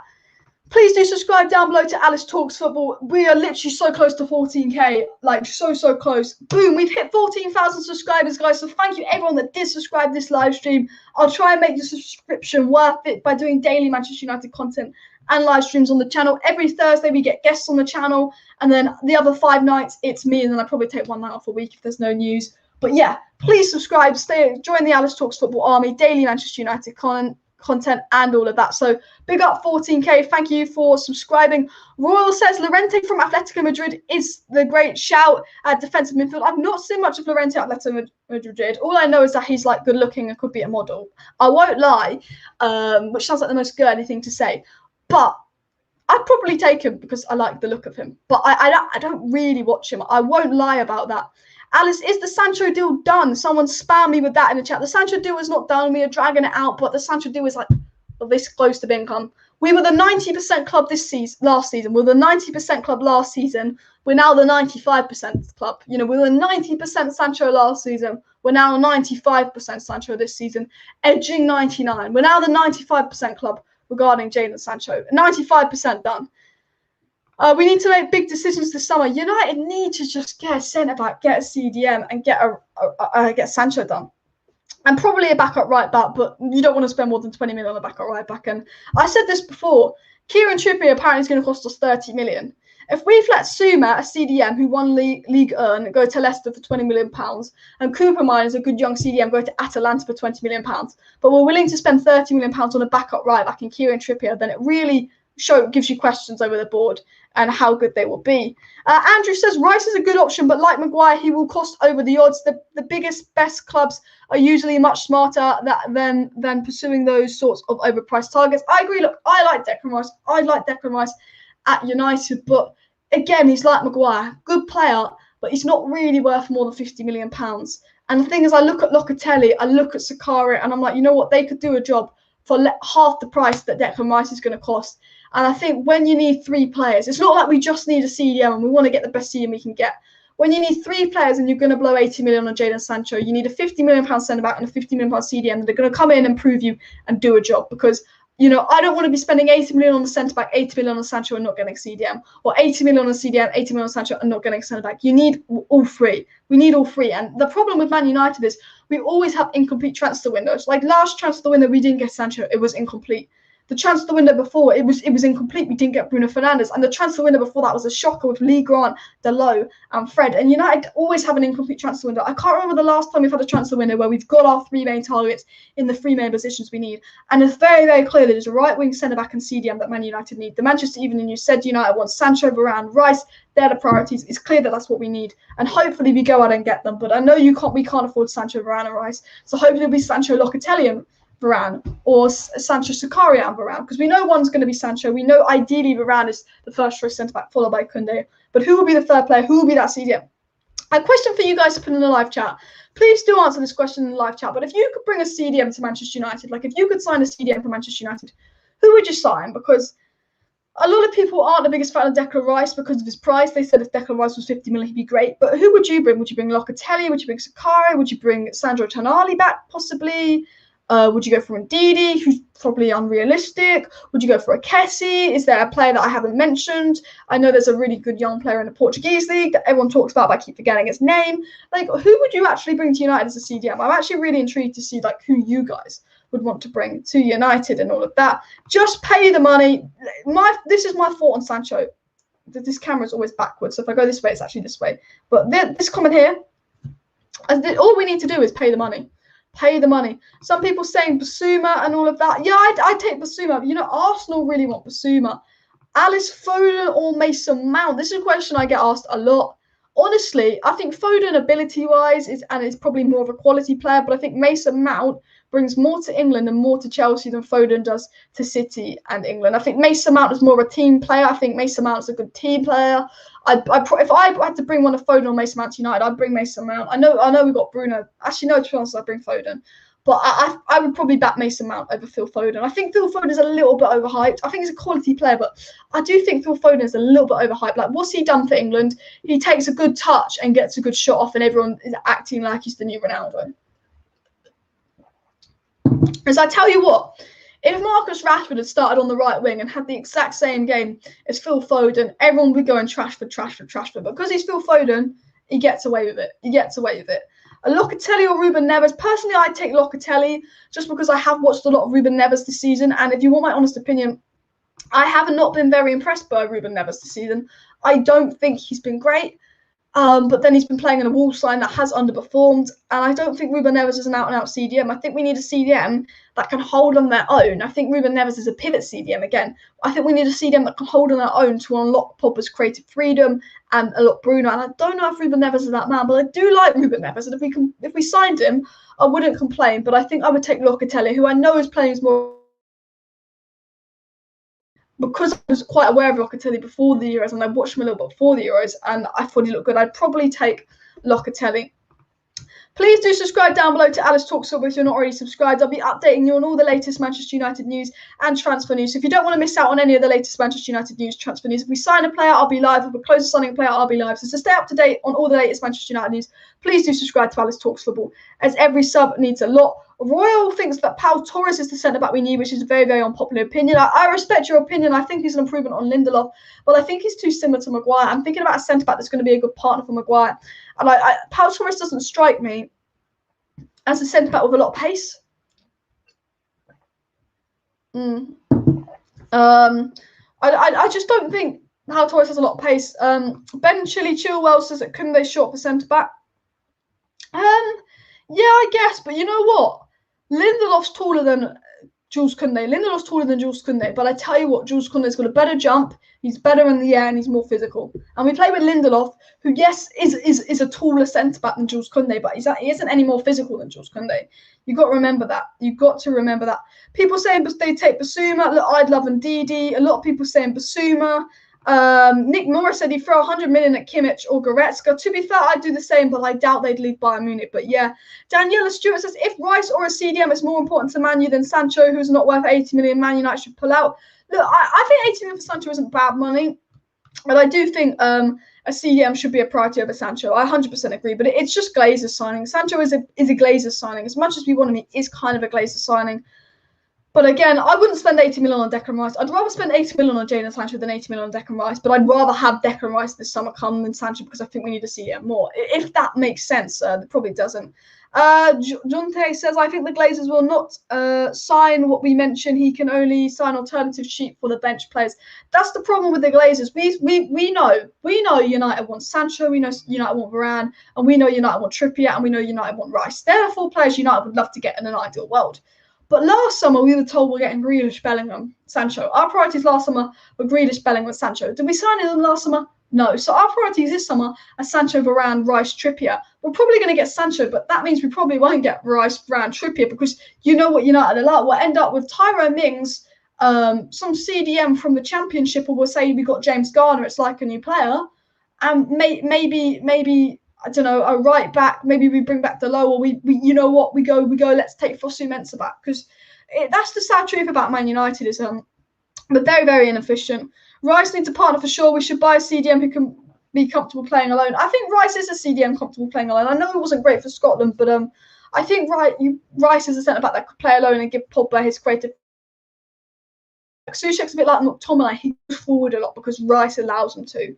Please do subscribe down below to Alice Talks Football. We are literally so close to 14K, so close. Boom, we've hit 14,000 subscribers, guys. So thank you everyone that did subscribe this live stream. I'll try and make the subscription worth it by doing daily Manchester United content and live streams on the channel. Every Thursday we get guests on the channel, and then the other 5 nights it's me, and then I probably take 1 night off a week if there's no news. But yeah, please subscribe, join the Alice Talks Football army, daily Manchester United content and all of that. So big up 14K. Thank you for subscribing. Royal says Llorente from Atletico Madrid is the great shout at defensive midfield. I've not seen much of Llorente at Atletico Madrid. All I know is that he's good looking and could be a model. I won't lie, which sounds like the most girly thing to say, but I'd probably take him because I like the look of him. But I don't really watch him. I won't lie about that. Alice, is the Sancho deal done? Someone spam me with that in the chat. The Sancho deal is not done. We are dragging it out, but the Sancho deal is this close to being done. We were the 90% club last season. We were the 90% club last season. We're now the 95% club. We were 90% Sancho last season. We're now 95% Sancho this season, edging 99. We're now the 95% club regarding Jadon Sancho. 95% done. We need to make big decisions this summer. United need to just get a centre-back, get a CDM, and get Sancho done. And probably a backup right-back, but you don't want to spend more than 20 million on a backup right-back. And I said this before, Kieran Trippier apparently is going to cost us 30 million. If we've let Suma, a CDM who won League Earn, go to Leicester for £20 million, and Cooper Mine is a good young CDM, go to Atalanta for £20 million, but we're willing to spend £30 million on a backup right-back in Kieran Trippier, then it really gives you questions over the board and how good they will be. Andrew says Rice is a good option, but like Maguire, he will cost over the odds. The biggest, best clubs are usually much smarter than pursuing those sorts of overpriced targets. I agree. Look, I like Declan Rice. I like Declan Rice at United, but again, he's like Maguire, good player, but he's not really worth more than £50 million. And the thing is, I look at Locatelli, I look at Sakari, and I'm like, you know what? They could do a job for half the price that Declan Rice is going to cost. And I think when you need 3 players, it's not like we just need a CDM and we want to get the best CDM we can get. When you need 3 players and you're going to blow 80 million on Jadon Sancho, you need a £50 million centre-back and a £50 million CDM that are going to come in and prove you and do a job. Because, you know, I don't want to be spending 80 million on the centre-back, 80 million on Sancho and not getting CDM, or 80 million on CDM, 80 million on Sancho and not getting centre-back. You need all 3. We need all 3. And the problem with Man United is we always have incomplete transfer windows. Like last transfer window, we didn't get Sancho. It was incomplete. The transfer window before, it was incomplete. We didn't get Bruno Fernandes. And the transfer window before that was a shocker with Lee Grant, Dalot, and Fred. And United always have an incomplete transfer window. I can't remember the last time we've had a transfer window where we've got our 3 main targets in the 3 main positions we need. And it's very, very clear that there's a right-wing centre-back and CDM that Man United need. The Manchester Evening News said United wants Sancho, Varane, Rice. They're the priorities. It's clear that that's what we need. And hopefully we go out and get them. But I know we can't afford Sancho, Varane, and Rice. So hopefully it'll be Sancho, Locatelli, and Varane, or Sancho, Sakaria and Varane, because we know one's going to be Sancho. We know ideally Varane is the first choice centre-back, followed by Koundé. But who will be the third player? Who will be that CDM? A question for you guys to put in the live chat. Please do answer this question in the live chat. But if you could bring a CDM to Manchester United, like if you could sign a CDM for Manchester United, who would you sign? Because a lot of people aren't the biggest fan of Declan Rice because of his price. They said if Declan Rice was 50 million, he'd be great. But who would you bring? Would you bring Locatelli? Would you bring Sakaria? Would you bring Sandro Tonali back, possibly? Would you go for Ndidi, who's probably unrealistic? Would you go for a Kessie? Is there a player that I haven't mentioned? I know there's a really good young player in the Portuguese league that everyone talks about, but I keep forgetting his name. Like, who would you actually bring to United as a CDM? I'm actually really intrigued to see like who you guys would want to bring to United and all of that. Just pay the money. This is my thought on Sancho. This camera's always backwards, so if I go this way, it's actually this way. But this comment here, all we need to do is pay the money. Pay the money. Some people saying Basuma and all of that. Yeah, I'd take Basuma. You know, Arsenal really want Basuma. Alice Foden or Mason Mount? This is a question I get asked a lot. Honestly, I think Foden ability-wise is probably more of a quality player, but I think Mason Mount brings more to England and more to Chelsea than Foden does to City and England. I think Mason Mount is more of a team player. I think Mason Mount is a good team player. If I had to bring one of Foden or Mason Mount to United, I'd bring Mason Mount. I know we've got Bruno. Actually, no, to be honest, I'd bring Foden. But I would probably back Mason Mount over Phil Foden. I think Phil Foden is a little bit overhyped. I think he's a quality player, but I do think Phil Foden is a little bit overhyped. Like, what's he done for England? He takes a good touch and gets a good shot off, and everyone is acting like he's the new Ronaldo. As I tell you what, if Marcus Rashford had started on the right wing and had the exact same game as Phil Foden, everyone would be going Trashford. But because he's Phil Foden, he gets away with it. A Locatelli or Ruben Neves? Personally, I'd take Locatelli just because I have watched a lot of Ruben Neves this season. And if you want my honest opinion, I have not been very impressed by Ruben Neves this season. I don't think he's been great. But then he's been playing in a Wolves side that has underperformed. And I don't think Ruben Neves is an out-and-out CDM. I think we need a CDM that can hold on their own. I think Ruben Neves is a pivot CDM again. I think we need a CDM that can hold on their own to unlock Pogba's creative freedom and unlock Bruno. And I don't know if Ruben Neves is that man, but I do like Ruben Neves. And if we signed him, I wouldn't complain. But I think I would take Locatelli, who I know is playing more. Because I was quite aware of Locatelli before the Euros and I watched him a little bit before the Euros and I thought he looked good, I'd probably take Locatelli. Please do subscribe down below to Alice Talks Football if you're not already subscribed. I'll be updating you on all the latest Manchester United news and transfer news. So if you don't want to miss out on any of the latest Manchester United news, transfer news, if we sign a player, I'll be live. If we close the signing player, I'll be live. So to stay up to date on all the latest Manchester United news, please do subscribe to Alice Talks Football, as every sub needs a lot. Royal thinks that Pau Torres is the centre-back we need, which is a very, very unpopular opinion. I respect your opinion. I think he's an improvement on Lindelof, but I think he's too similar to Maguire. I'm thinking about a centre-back that's going to be a good partner for Maguire. And Pau Torres doesn't strike me as a centre-back with a lot of pace. I just don't think Pau Torres has a lot of pace. Ben Chilwell says that Koundé short for centre-back. Yeah, I guess, but you know what? Lindelof's taller than Jules Koundé. But I tell you what, Jules Koundé's got a better jump. He's better in the air and he's more physical. And we play with Lindelof, who, yes, is a taller centre-back than Jules Koundé, but he isn't any more physical than Jules Koundé. You've got to remember that. People saying they take Basuma. Look, I'd love Ndidi. A lot of people saying Basuma. Nick Morris said he'd throw 100 million at Kimmich or Goretzka. To be fair, I'd do the same, but I doubt they'd leave Bayern Munich. But yeah, Daniela Stewart says if Rice or a CDM is more important to Man U than Sancho, who's not worth 80 million, Man United should pull out. Look, I think 80 million for Sancho isn't bad money, but I do think a CDM should be a priority over Sancho. I 100% agree, but it's just Glazer's signing. Sancho is a Glazer's signing. As much as we want him, he is kind of a Glazer signing. But again, I wouldn't spend 80 million on Declan Rice. I'd rather spend 80 million on Jadon Sancho than 80 million on Declan Rice. But I'd rather have Declan Rice this summer come than Sancho because I think we need to see it more. If that makes sense, it probably doesn't. Jonte says, I think the Glazers will not sign what we mentioned. He can only sign alternative sheet for the bench players. That's the problem with the Glazers. We know United want Sancho, we know United want Varane, and we know United want Trippier, and we know United want Rice. They're the 4 players United would love to get in an ideal world. But last summer, we were told we're getting Grealish, Bellingham, Sancho. Our priorities last summer were Grealish, Bellingham, and Sancho. Did we sign them last summer? No. So our priorities this summer are Sancho, Varane, Rice, Trippier. We're probably going to get Sancho, but that means we probably won't get Rice, Varane, Trippier because you know what United are like. We'll end up with Tyrone Mings, some CDM from the Championship, or we'll say we got James Garner. It's like a new player. And maybe I don't know, a right back, maybe we bring back the low, or we you know what, we go, let's take Fosu Mensah back. Because that's the sad truth about Man United is they're very, very inefficient. Rice needs a partner for sure. We should buy a CDM who can be comfortable playing alone. I think Rice is a CDM comfortable playing alone. I know it wasn't great for Scotland, but I think Rice is a centre-back that could play alone and give Pogba his creative. Souček's a bit like McTominay. He goes forward a lot because Rice allows him to.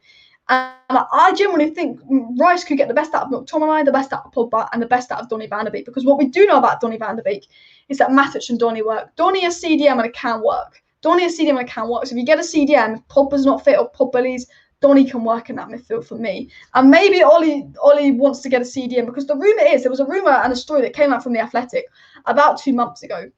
And I genuinely think Rice could get the best out of McTominay, the best out of Pogba, and the best out of Donny van de Beek. Because what we do know about Donny van de Beek is that Matic and Donny work. Donny is CDM and it can work. So if you get a CDM, if Pogba's not fit or Pogba leaves, Donny can work in that midfield for me. And maybe Ollie wants to get a CDM because the rumour is, there was a rumour and a story that came out from The Athletic about 2 months ago.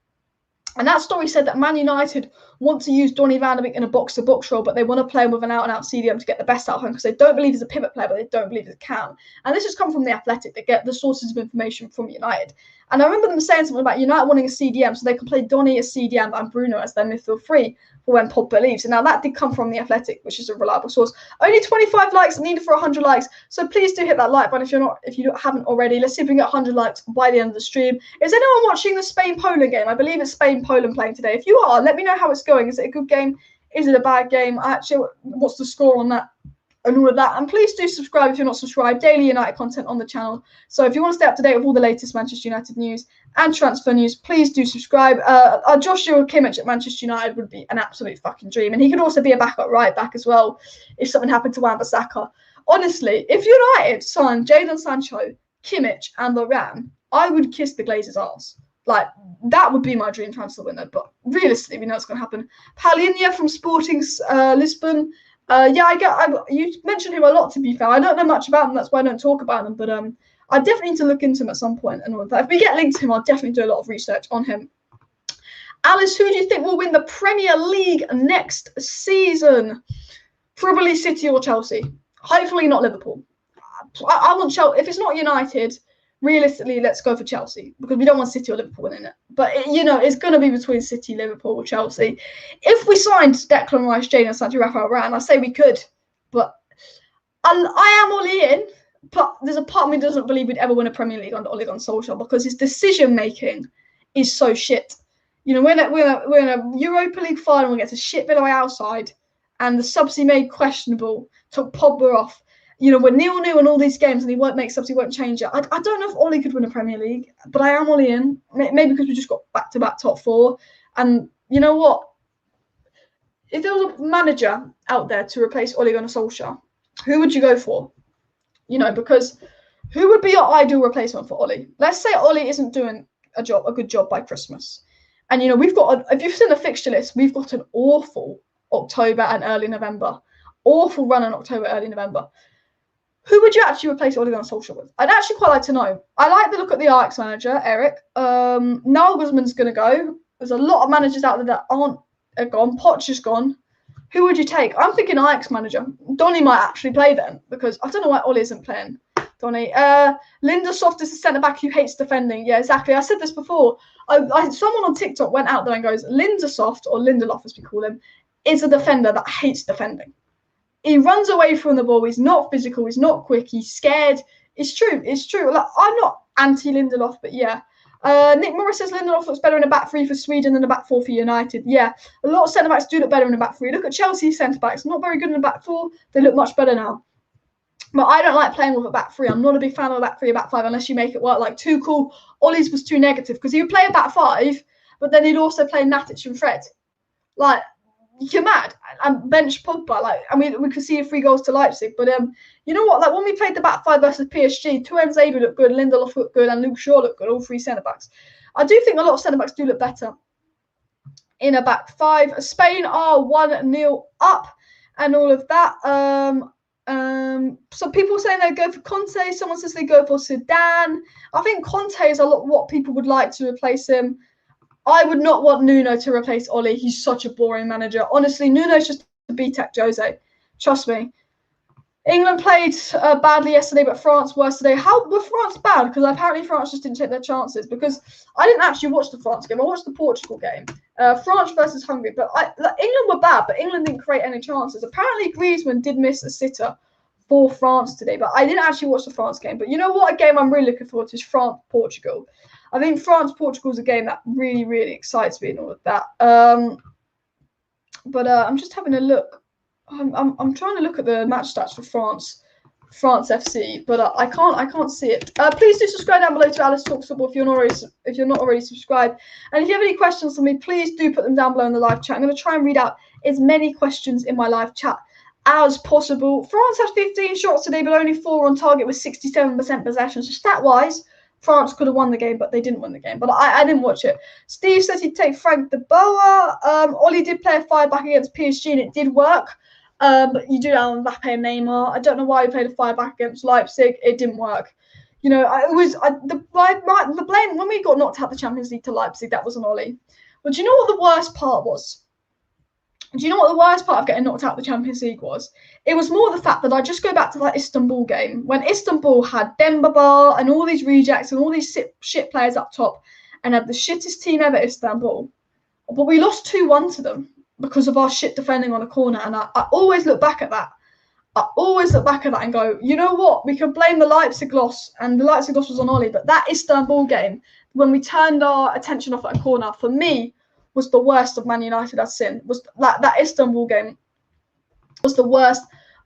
And that story said that Man United want to use Donny van de Beek in a box-to-box role, but they want to play him with an out-and-out CDM to get the best out of him because they don't believe he's a pivot player, but they don't believe he can. And this has come from The Athletic. They get the sources of information from United. And I remember them saying something about United wanting a CDM so they can play Donny as CDM and Bruno as their midfield three for when Pogba leaves. And now that did come from The Athletic, which is a reliable source. Only 25 likes needed for 100 likes. So please do hit that like button if you haven't already. Let's see if we can get 100 likes by the end of the stream. Is anyone watching the Spain-Poland game? I believe it's Spain-Poland playing today. If you are, let me know how it's going. Is it a good game? Is it a bad game? Actually, what's the score on that? And all of that. And please do subscribe if you're not subscribed. Daily United content on the channel. So if you want to stay up to date with all the latest Manchester United news and transfer news, please do subscribe. Joshua Kimmich at Manchester United would be an absolute fucking dream. And he could also be a backup right back as well if something happened to Wan-Bissaka. Honestly, if United signed Jadon Sancho, Kimmich and Varane, I would kiss the Glazers' arse. Like, that would be my dream transfer window. But realistically, we know it's going to happen. Paulinho from Sporting Lisbon. You mentioned him a lot, to be fair. I don't know much about him, that's why I don't talk about him. But I definitely need to look into him at some point and all of that. If we get linked to him, I'll definitely do a lot of research on him. Alice, who do you think will win the Premier League next season? Probably City or Chelsea. Hopefully not Liverpool. I want Chelsea. If it's not United, realistically, let's go for Chelsea because we don't want City or Liverpool winning it. But, it's going to be between City, Liverpool or Chelsea. If we signed Declan Rice, Jadon Sancho, Rafael Varane, I say we could. But I am Ollie in. But there's a part of me that doesn't believe we'd ever win a Premier League under Ole Gunnar Solskjaer because his decision-making is so shit. We're in a Europa League final against a shit bit away outside and the subs he made questionable, took Pogba off. We're 0-0 in all these games and he won't make subs, he won't change it. I don't know if Ollie could win a Premier League, but I am Ollie in. Maybe because we just got back-to-back top four. And you know what? If there was a manager out there to replace Ole Gunnar Solskjaer, who would you go for? Because who would be your ideal replacement for Ollie? Let's say Ollie isn't doing a good job by Christmas. And, we've got, if you've seen the fixture list, we've got an awful October and early November. Awful run in October, early November. Who would you actually replace Ole Gunnar Solskjaer with? I'd actually quite like to know. I like the look at the Ajax manager, Eric. Nagelsmann's going to go. There's a lot of managers out there that are gone. Poch is gone. Who would you take? I'm thinking Ajax manager. Donny might actually play then because I don't know why Ole isn't playing. Donny. Lindelof is a centre-back who hates defending. Yeah, exactly. I said this before. Someone on TikTok went out there and goes, Lindelof, or Lindelof as we call him, is a defender that hates defending. He runs away from the ball. He's not physical. He's not quick. He's scared. It's true. It's true. Like, I'm not anti-Lindelof, but yeah. Nick Morris says Lindelof looks better in a back three for Sweden than a back four for United. Yeah, a lot of centre-backs do look better in a back three. Look at Chelsea's centre-backs. Not very good in a back four. They look much better now. But I don't like playing with a back three. I'm not a big fan of a back three or back five unless you make it work. Like Tuchel, Ollie's was too negative because he would play a back five, but then he'd also play Matic and Fred. Like, you're mad. And bench Pogba. Like, I mean, we could see 3 goals to Leipzig. But you know what? Like, when we played the back five versus PSG, Tuanzebe looked good, Lindelof looked good, and Luke Shaw looked good, all 3 centre-backs. I do think a lot of centre-backs do look better in a back five. Spain are 1-0 up and all of that. Some people saying they go for Conte. Someone says they go for Zidane. I think Conte is a lot what people would like to replace him. I would not want Nuno to replace Ollie. He's such a boring manager. Honestly, Nuno's just a BTEC Jose. Trust me. England played badly yesterday, but France worse today. How were France bad? Because apparently France just didn't take their chances. Because I didn't actually watch the France game. I watched the Portugal game. France versus Hungary. But England were bad, but England didn't create any chances. Apparently Griezmann did miss a sitter for France today, but I didn't actually watch the France game. But you know what? A game I'm really looking forward to is France-Portugal. I think France-Portugal is a game that really, really excites me and all of that. But I'm just having a look. I'm trying to look at the match stats for France FC, but I can't see it. Please do subscribe down below to Alice Talks Football if you're not already subscribed. And if you have any questions for me, please do put them down below in the live chat. I'm going to try and read out as many questions in my live chat as possible. France had 15 shots today, but only 4 on target with 67% possession. So stat-wise, France could have won the game, but they didn't win the game. But I didn't watch it. Steve says he'd take Frank de Boer. Ollie did play a 5-back against PSG, and it did work. But you do that on Mbappe and Neymar. I don't know why he played a 5-back against Leipzig. It didn't work. You know, the blame when we got knocked out the Champions League to Leipzig, that was on Ollie. But do you know what the worst part was? Do you know what the worst part of getting knocked out of the Champions League was? It was more the fact that I just go back to that Istanbul game when Istanbul had Dembaba and all these rejects and all these shit players up top and had the shittest team ever, Istanbul. But we lost 2-1 to them because of our shit defending on a corner. And I always look back at that. I always look back at that and go, you know what? We can blame the Leipzig loss, and the Leipzig loss was on Ollie. But that Istanbul game, when we turned our attention off at a corner, for me, was the worst of Man United I'd seen. Was that Istanbul game was the worst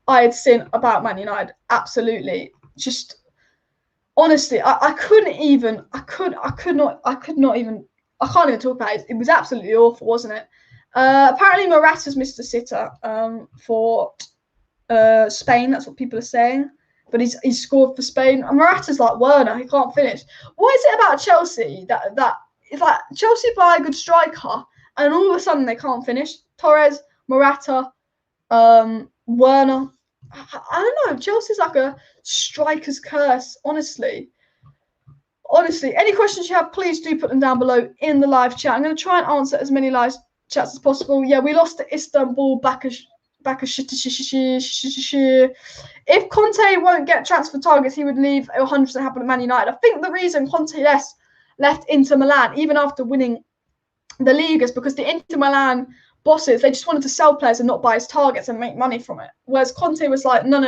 I had seen about Man United. Absolutely. Just honestly, I can't even talk about it. It was absolutely awful, wasn't it? Apparently Morata's missed a sitter for Spain. That's what people are saying. But he's scored for Spain. And Morata's like Werner, he can't finish. What is it about Chelsea that it's like Chelsea buy a good striker and all of a sudden they can't finish? Torres, Morata, Werner. I don't know. Chelsea's like a striker's curse, honestly. Honestly, any questions you have, please do put them down below in the live chat. I'm going to try and answer as many live chats as possible. Yeah, we lost to Istanbul back a If Conte won't get transfer targets, he would leave. It will 100% happen at Man United. I think the reason Conte left Inter Milan, even after winning the league, is because the Inter Milan bosses, they just wanted to sell players and not buy his targets and make money from it. Whereas Conte was like, no,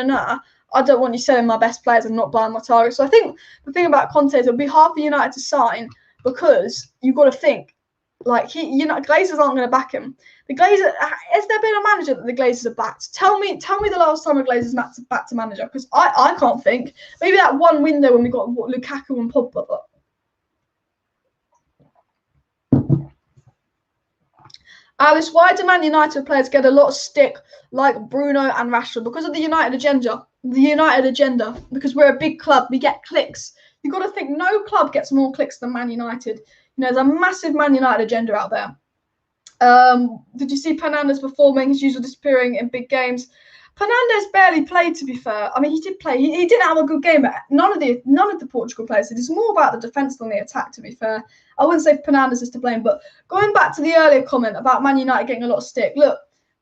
I don't want you selling my best players and not buying my targets. So I think the thing about Conte is it'll be hard for United to sign because you've got to think, like, Glazers aren't going to back him. The Glazers, has there been a manager that the Glazers have backed? Tell me the last time a Glazers backed a manager, because I can't think. Maybe that one window when we got Lukaku and Pogba, but Alice, why do Man United players get a lot of stick like Bruno and Rashford? Because of the United agenda. The United agenda. Because we're a big club. We get clicks. You've got to think no club gets more clicks than Man United. You know, there's a massive Man United agenda out there. Did you see Fernandes performing? His usual disappearing in big games. Fernandes barely played, to be fair. I mean, he did play. He didn't have a good game. But none of the Portugal players did. It's more about the defence than the attack, to be fair. I wouldn't say Fernandes is to blame. But going back to the earlier comment about Man United getting a lot of stick, look,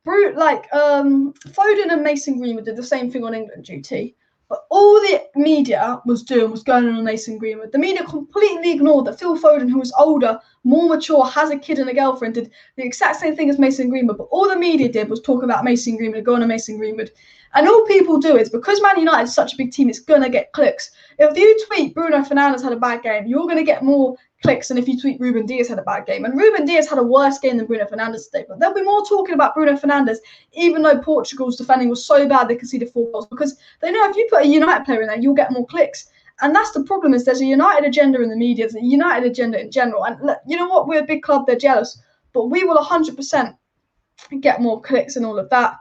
Foden and Mason Greenwood did the same thing on England duty. But all the media was doing was going on Mason Greenwood. The media completely ignored that Phil Foden, who was older, more mature, has a kid and a girlfriend, did the exact same thing as Mason Greenwood. But all the media did was talk about Mason Greenwood, going on Mason Greenwood. And all people do is, because Man United is such a big team, it's going to get clicks. If you tweet Bruno Fernandes had a bad game, you're going to get more clicks than if you tweet Ruben Dias had a bad game. And Ruben Dias had a worse game than Bruno Fernandes today. But there'll be more talking about Bruno Fernandes, even though Portugal's defending was so bad they conceded 4 goals. Because they know if you put a United player in there, you'll get more clicks. And that's the problem, is there's a United agenda in the media, there's a United agenda in general. And look, you know what? We're a big club, they're jealous. But we will 100% get more clicks and all of that.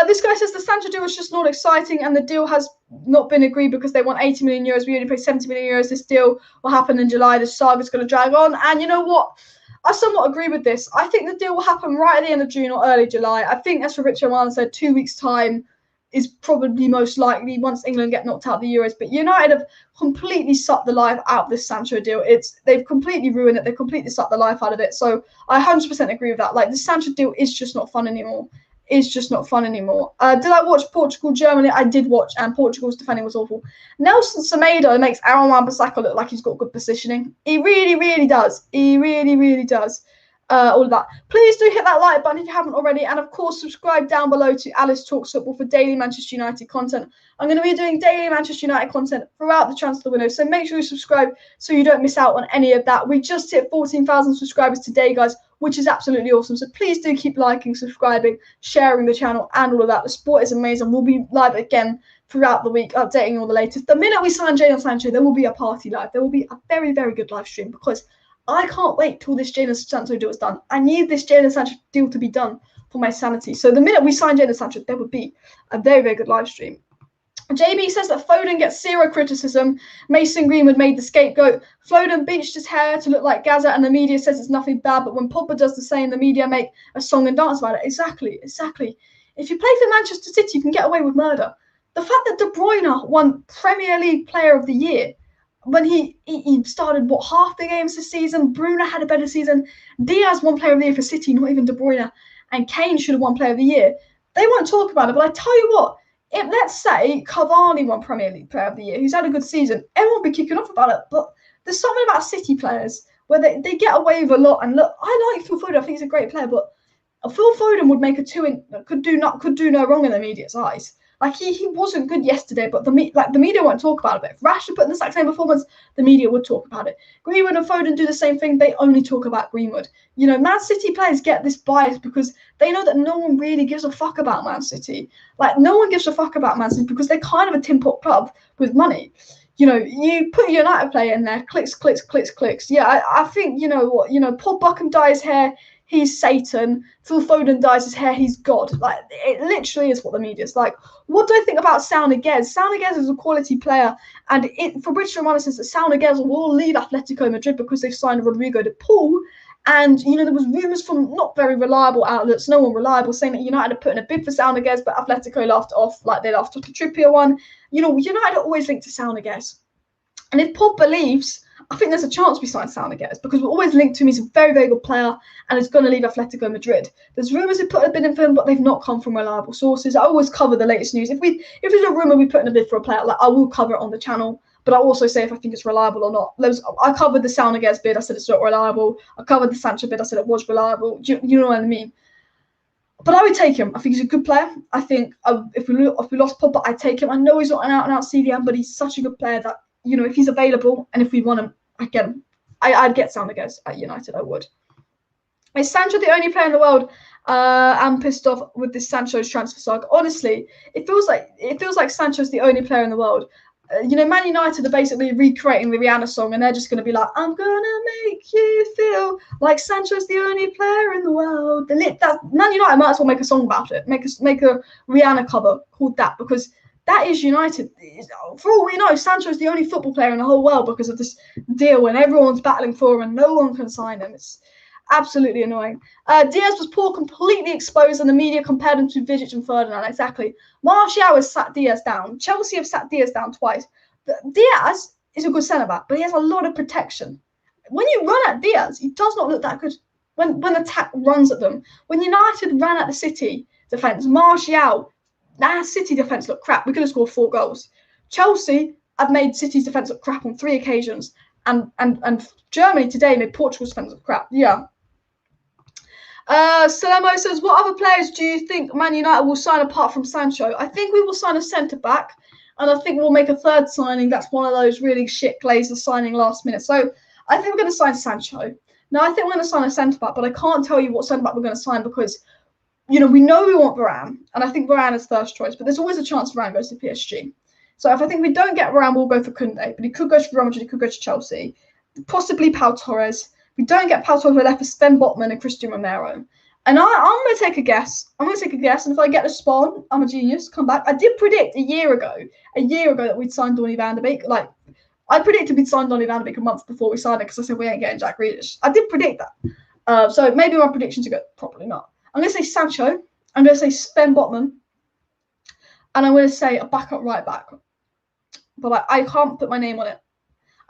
This guy says the Sancho deal was just not exciting, and the deal has not been agreed because they want 80 million euros. We only paid 70 million euros. This deal will happen in July. This saga's going to drag on. And you know what? I somewhat agree with this. I think the deal will happen right at the end of June or early July. I think, as Fabrizio Romano said, 2 weeks' time is probably most likely once England get knocked out of the Euros. But United have completely sucked the life out of this Sancho deal. They've completely ruined it. They've completely sucked the life out of it. So I 100% agree with that. Like, the Sancho deal is just not fun anymore. Did I watch Portugal, Germany? I did watch, and Portugal's defending was awful. Nelson Semedo makes Aaron Wan-Bissaka look like he's got good positioning. He really, really does. He really, really does. All of that. Please do hit that like button if you haven't already, and of course subscribe down below to Alice Talks Football for daily Manchester United content. I'm going to be doing daily Manchester United content throughout the transfer window, so make sure you subscribe so you don't miss out on any of that. We just hit 14,000 subscribers today, guys, which is absolutely awesome. So please do keep liking, subscribing, sharing the channel, and all of that. The sport is amazing. We'll be live again throughout the week, updating all the latest. The minute we sign Jadon Sancho, there will be a party live. There will be a very, very good live stream, because I can't wait till this Jadon Sancho deal is done. I need this Jadon Sancho deal to be done for my sanity. So the minute we sign Jadon Sancho, there would be a very, very good live stream. JB says that Foden gets zero criticism. Mason Greenwood made the scapegoat. Foden bleached his hair to look like Gaza, and the media says it's nothing bad. But when Pogba does the same, the media make a song and dance about it. Exactly. If you play for Manchester City, you can get away with murder. The fact that De Bruyne won Premier League Player of the Year when he started, half the games this season. Bruno had a better season. Diaz won Player of the Year for City, not even De Bruyne. And Kane should have won Player of the Year. They won't talk about it, but I tell you what, if let's say Cavani won Premier League Player of the Year, who's had a good season, everyone will be kicking off about it. But there's something about City players where they get away with a lot. And look, I like Phil Foden. I think he's a great player, but Phil Foden would make a could do no wrong in the media's eyes. Like, he wasn't good yesterday, but the media won't talk about it. If Rashford put in the exact same performance, the media would talk about it. Greenwood and Foden do the same thing. They only talk about Greenwood. You know, Man City players get this bias because they know that no one really gives a fuck about Man City. Like, no one gives a fuck about Man City because they're kind of a tin pot club with money. You know, you put a United player in there, clicks. Yeah, I think, you know what, Paul Buckham dyes his hair, he's Satan. Phil Foden dyes his hair, he's God. Like, it literally is what the media's like. What do I think about Saúl Ñíguez? Saúl Ñíguez is a quality player, and Fabrizio Romano says that Saúl Ñíguez will leave Atletico Madrid because they've signed Rodrigo de Paul. And, there was rumours from not very reliable outlets, no one reliable, saying that United are putting a bid for Saúl Ñíguez, but Atletico laughed off like they laughed off the Trippier one. United are always linked to Saúl Ñíguez. And if Pogba leaves, I think there's a chance we sign Saúl Ñíguez because we're always linked to him. He's a very, very good player, and he's going to leave Atletico Madrid. There's rumours they put a bid in for him, but they've not come from reliable sources. I always cover the latest news. If there's a rumour we put in a bid for a player, I will cover it on the channel. But I also say if I think it's reliable or not. I covered the Saúl Ñíguez bid. I said it's not reliable. I covered the Sancho bid. I said it was reliable. You know what I mean? But I would take him. I think he's a good player. I think if we lost Pogba, I'd take him. I know he's not an out-and-out CDM, but he's such a good player that, if he's available and if we want him, I'd get him. I'd get Saúl Ñíguez at United. I would. Is Sancho the only player in the world? I'm pissed off with this Sancho's transfer saga. Honestly, it feels like Sancho's the only player in the world. Man United are basically recreating the Rihanna song, and they're just going to be like, "I'm gonna make you feel like Sancho's the only player in the world." Man United might as well make a song about it. Make a Rihanna cover called that, because that is United. For all we know, Sancho's the only football player in the whole world because of this deal, and everyone's battling for him, and no one can sign him. It's absolutely annoying. Diaz was poor, completely exposed, and the media compared him to Vidic and Ferdinand. Exactly. Martial has sat Diaz down. Chelsea have sat Diaz down twice. Diaz is a good centre-back, but he has a lot of protection. When you run at Diaz, he does not look that good when attack runs at them. When United ran at the City defence, Martial, that City defence looked crap. We could have scored 4 goals. Chelsea have made City's defence look crap on 3 occasions, and Germany today made Portugal's defence look crap. Yeah. Salemo says, what other players do you think Man United will sign apart from Sancho? I think we will sign a centre-back, and I think we'll make a third signing. That's one of those really shit Glazer signing last minute. So I think we're going to sign Sancho. Now, I think we're going to sign a centre-back, but I can't tell you what centre-back we're going to sign because, we know we want Varane, and I think Varane is first choice, but there's always a chance Varane goes to PSG. So if I think we don't get Varane, we'll go for Koundé, but he could go to Real Madrid, he could go to Chelsea, possibly Pau Torres. We don't get Pau Torres, we're left with Sven Botman and Christian Romero. And I'm going to take a guess. And if I get a spawn, I'm a genius, come back. I did predict a year ago that we'd signed Donny van de Beek. Like, I predicted we'd signed Donny van de Beek a month before we signed it because I said we ain't getting Jack Grealish. I did predict that. So maybe my predictions are good. Probably not. I'm going to say Sancho. I'm going to say Sven Botman. And I'm going to say a backup right back. But I can't put my name on it.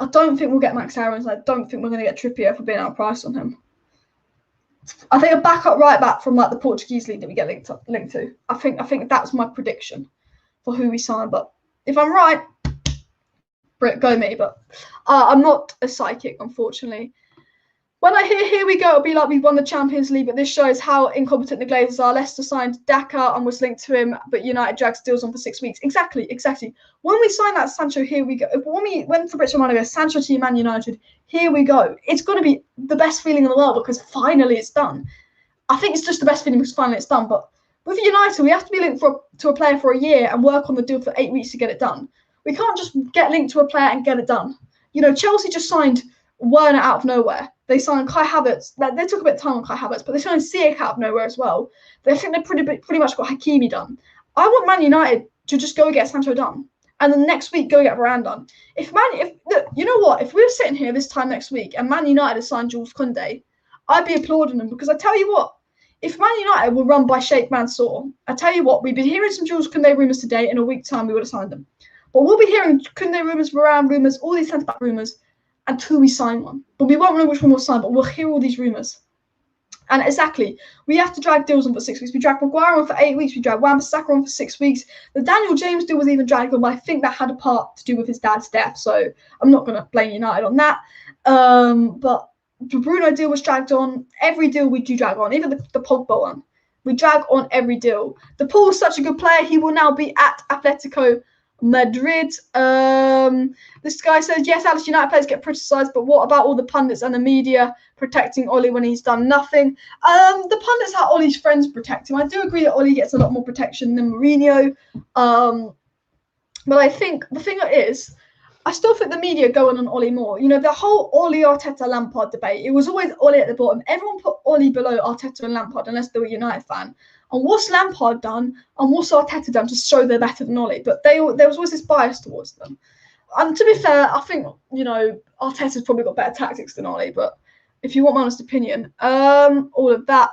I don't think we'll get Max Aarons. I don't think we're going to get Trippier for being outpriced on him. I think a backup right back from like the Portuguese league that we get linked to. I think that's my prediction for who we sign. But if I'm right, go me. But I'm not a psychic, unfortunately. When I hear "here we go," it'll be like we've won the Champions League. But this shows how incompetent the Glazers are. Leicester signed Daka and was linked to him, but United drags deals on for 6 weeks. Exactly. When we sign that Sancho, here we go. When Fabrizio Romano goes Sancho to Man United, here we go. It's going to be the best feeling in the world because finally it's done. I think it's just the best feeling because finally it's done. But with United, we have to be linked to a player for a year and work on the deal for 8 weeks to get it done. We can't just get linked to a player and get it done. Chelsea just signed Werner out of nowhere. They signed Kai Havertz. They took a bit of time on Kai Havertz, but they signed Ziyech out of nowhere as well. I think they pretty much got Hakimi done. I want Man United to just go get Sancho done, and then next week go get Varane done. You know what? If we were sitting here this time next week and Man United had signed Jules Koundé, I'd be applauding them because I tell you what, if Man United were run by Sheikh Mansour, I tell you what, we've been hearing some Jules Koundé rumours today. In a week's time, we would have signed them. But we'll be hearing Koundé rumours, Varane rumours, all these centre-back rumours until we sign one. But we won't know which one we'll sign, but we'll hear all these rumours. And exactly, we have to drag deals on for 6 weeks. We drag Maguire on for 8 weeks. We drag Wan-Bissaka on for 6 weeks. The Daniel James deal was even dragged on, but I think that had a part to do with his dad's death. So I'm not going to blame United on that. But the Bruno deal was dragged on. Every deal we do drag on, even the Pogba one. We drag on every deal. The Paul is such a good player. He will now be at Atletico Madrid. This guy says, yes, Alice, United players get criticised, but what about all the pundits and the media protecting Ollie when he's done nothing? The pundits are Ollie's friends protect him. I do agree that Ollie gets a lot more protection than Mourinho. But I think the thing is, I still think the media go on Ollie more. The whole Ollie, Arteta, Lampard debate, it was always Ollie at the bottom. Everyone put Ollie below Arteta and Lampard unless they were a United fan. And what's Lampard done and what's Arteta done to show they're better than Ollie? But there was always this bias towards them. And to be fair, I think, Arteta's probably got better tactics than Ollie. But if you want my honest opinion, all of that.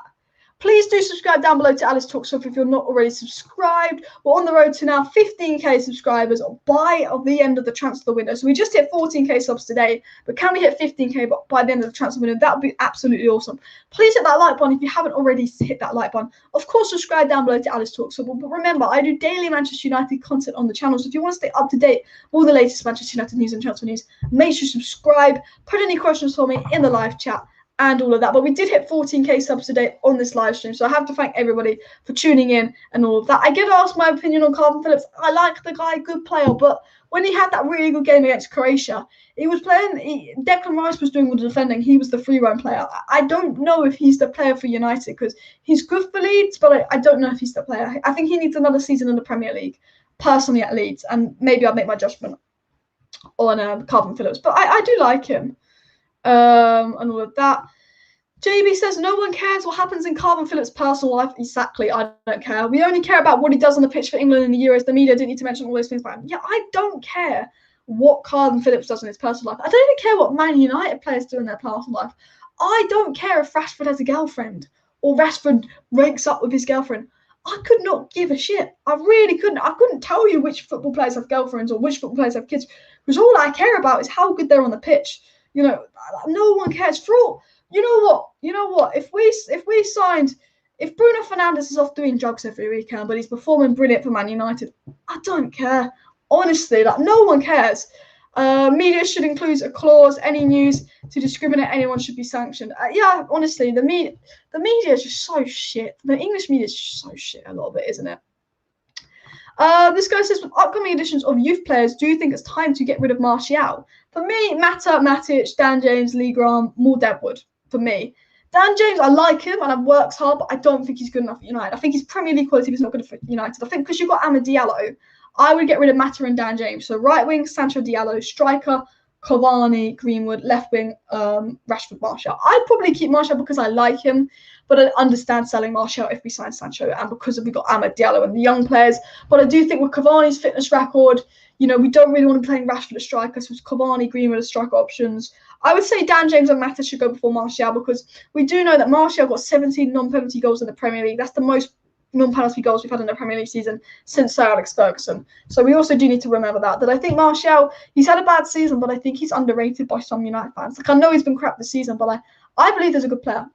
Please do subscribe down below to Alice Talks Football if you're not already subscribed. We're on the road to now 15k subscribers by the end of the transfer window. So we just hit 14k subs today, but can we hit 15k by the end of the transfer window? That would be absolutely awesome. Please hit that like button if you haven't already hit that like button. Of course, subscribe down below to Alice Talks Football. But remember, I do daily Manchester United content on the channel. So if you want to stay up to date with all the latest Manchester United news and transfer news, make sure you subscribe. Put any questions for me in the live chat. And all of that. But we did hit 14k subs today on this live stream. So I have to thank everybody for tuning in and all of that. I get asked my opinion on Calvin Phillips. I like the guy, good player. But when he had that really good game against Croatia, he was playing, Declan Rice was doing all the defending. He was the free run player. I don't know if he's the player for United because he's good for Leeds, but I don't know if he's the player. I think he needs another season in the Premier League, personally at Leeds. And maybe I'll make my judgment on Calvin Phillips. But I do like him. And all of that. JB says no one cares what happens in Calvin Phillips' personal life. Exactly, I don't care. We only care about what he does on the pitch for England in the Euros. The media didn't need to mention all those things about him. Yeah, I don't care what Calvin Phillips does in his personal life. I don't even care what Man United players do in their personal life. I don't care if Rashford has a girlfriend or Rashford breaks up with his girlfriend. I could not give a shit. I really couldn't. I couldn't tell you which football players have girlfriends or which football players have kids because all I care about is how good they're on the pitch. No one cares. For all, you know what? If Bruno Fernandes is off doing drugs every weekend, but he's performing brilliant for Man United, I don't care. Honestly, like no one cares. Media should include a clause. Any news to discriminate anyone should be sanctioned. Yeah, honestly, the media is just so shit. The English media is just so shit. A lot of it, isn't it? This guy says, with upcoming editions of youth players, do you think it's time to get rid of Martial? For me, Mata, Matic, Dan James, Lee Graham, more Deadwood. For me, Dan James, I like him and I've worked hard, but I don't think he's good enough at United. I think he's Premier League quality, but he's not good for United. I think because you've got Amad Diallo, I would get rid of Mata and Dan James. So right wing, Sancho Diallo, striker, Cavani, Greenwood, left wing, Rashford, Martial. I'd probably keep Martial because I like him, but I understand selling Martial if we sign Sancho and because we got Amad Diallo and the young players. But I do think with Cavani's fitness record, you know, we don't really want to be playing Rashford as striker, so it's Cavani, Greenwood as striker options. I would say Dan James and Mata should go before Martial because we do know that Martial got 17 non-penalty goals in the Premier League. That's the most non-penalty goals we've had in the Premier League season since Sir Alex Ferguson. So we also do need to remember that I think Martial, he's had a bad season, but I think he's underrated by some United fans. Like, I know he's been crap this season, but I believe there's a good player.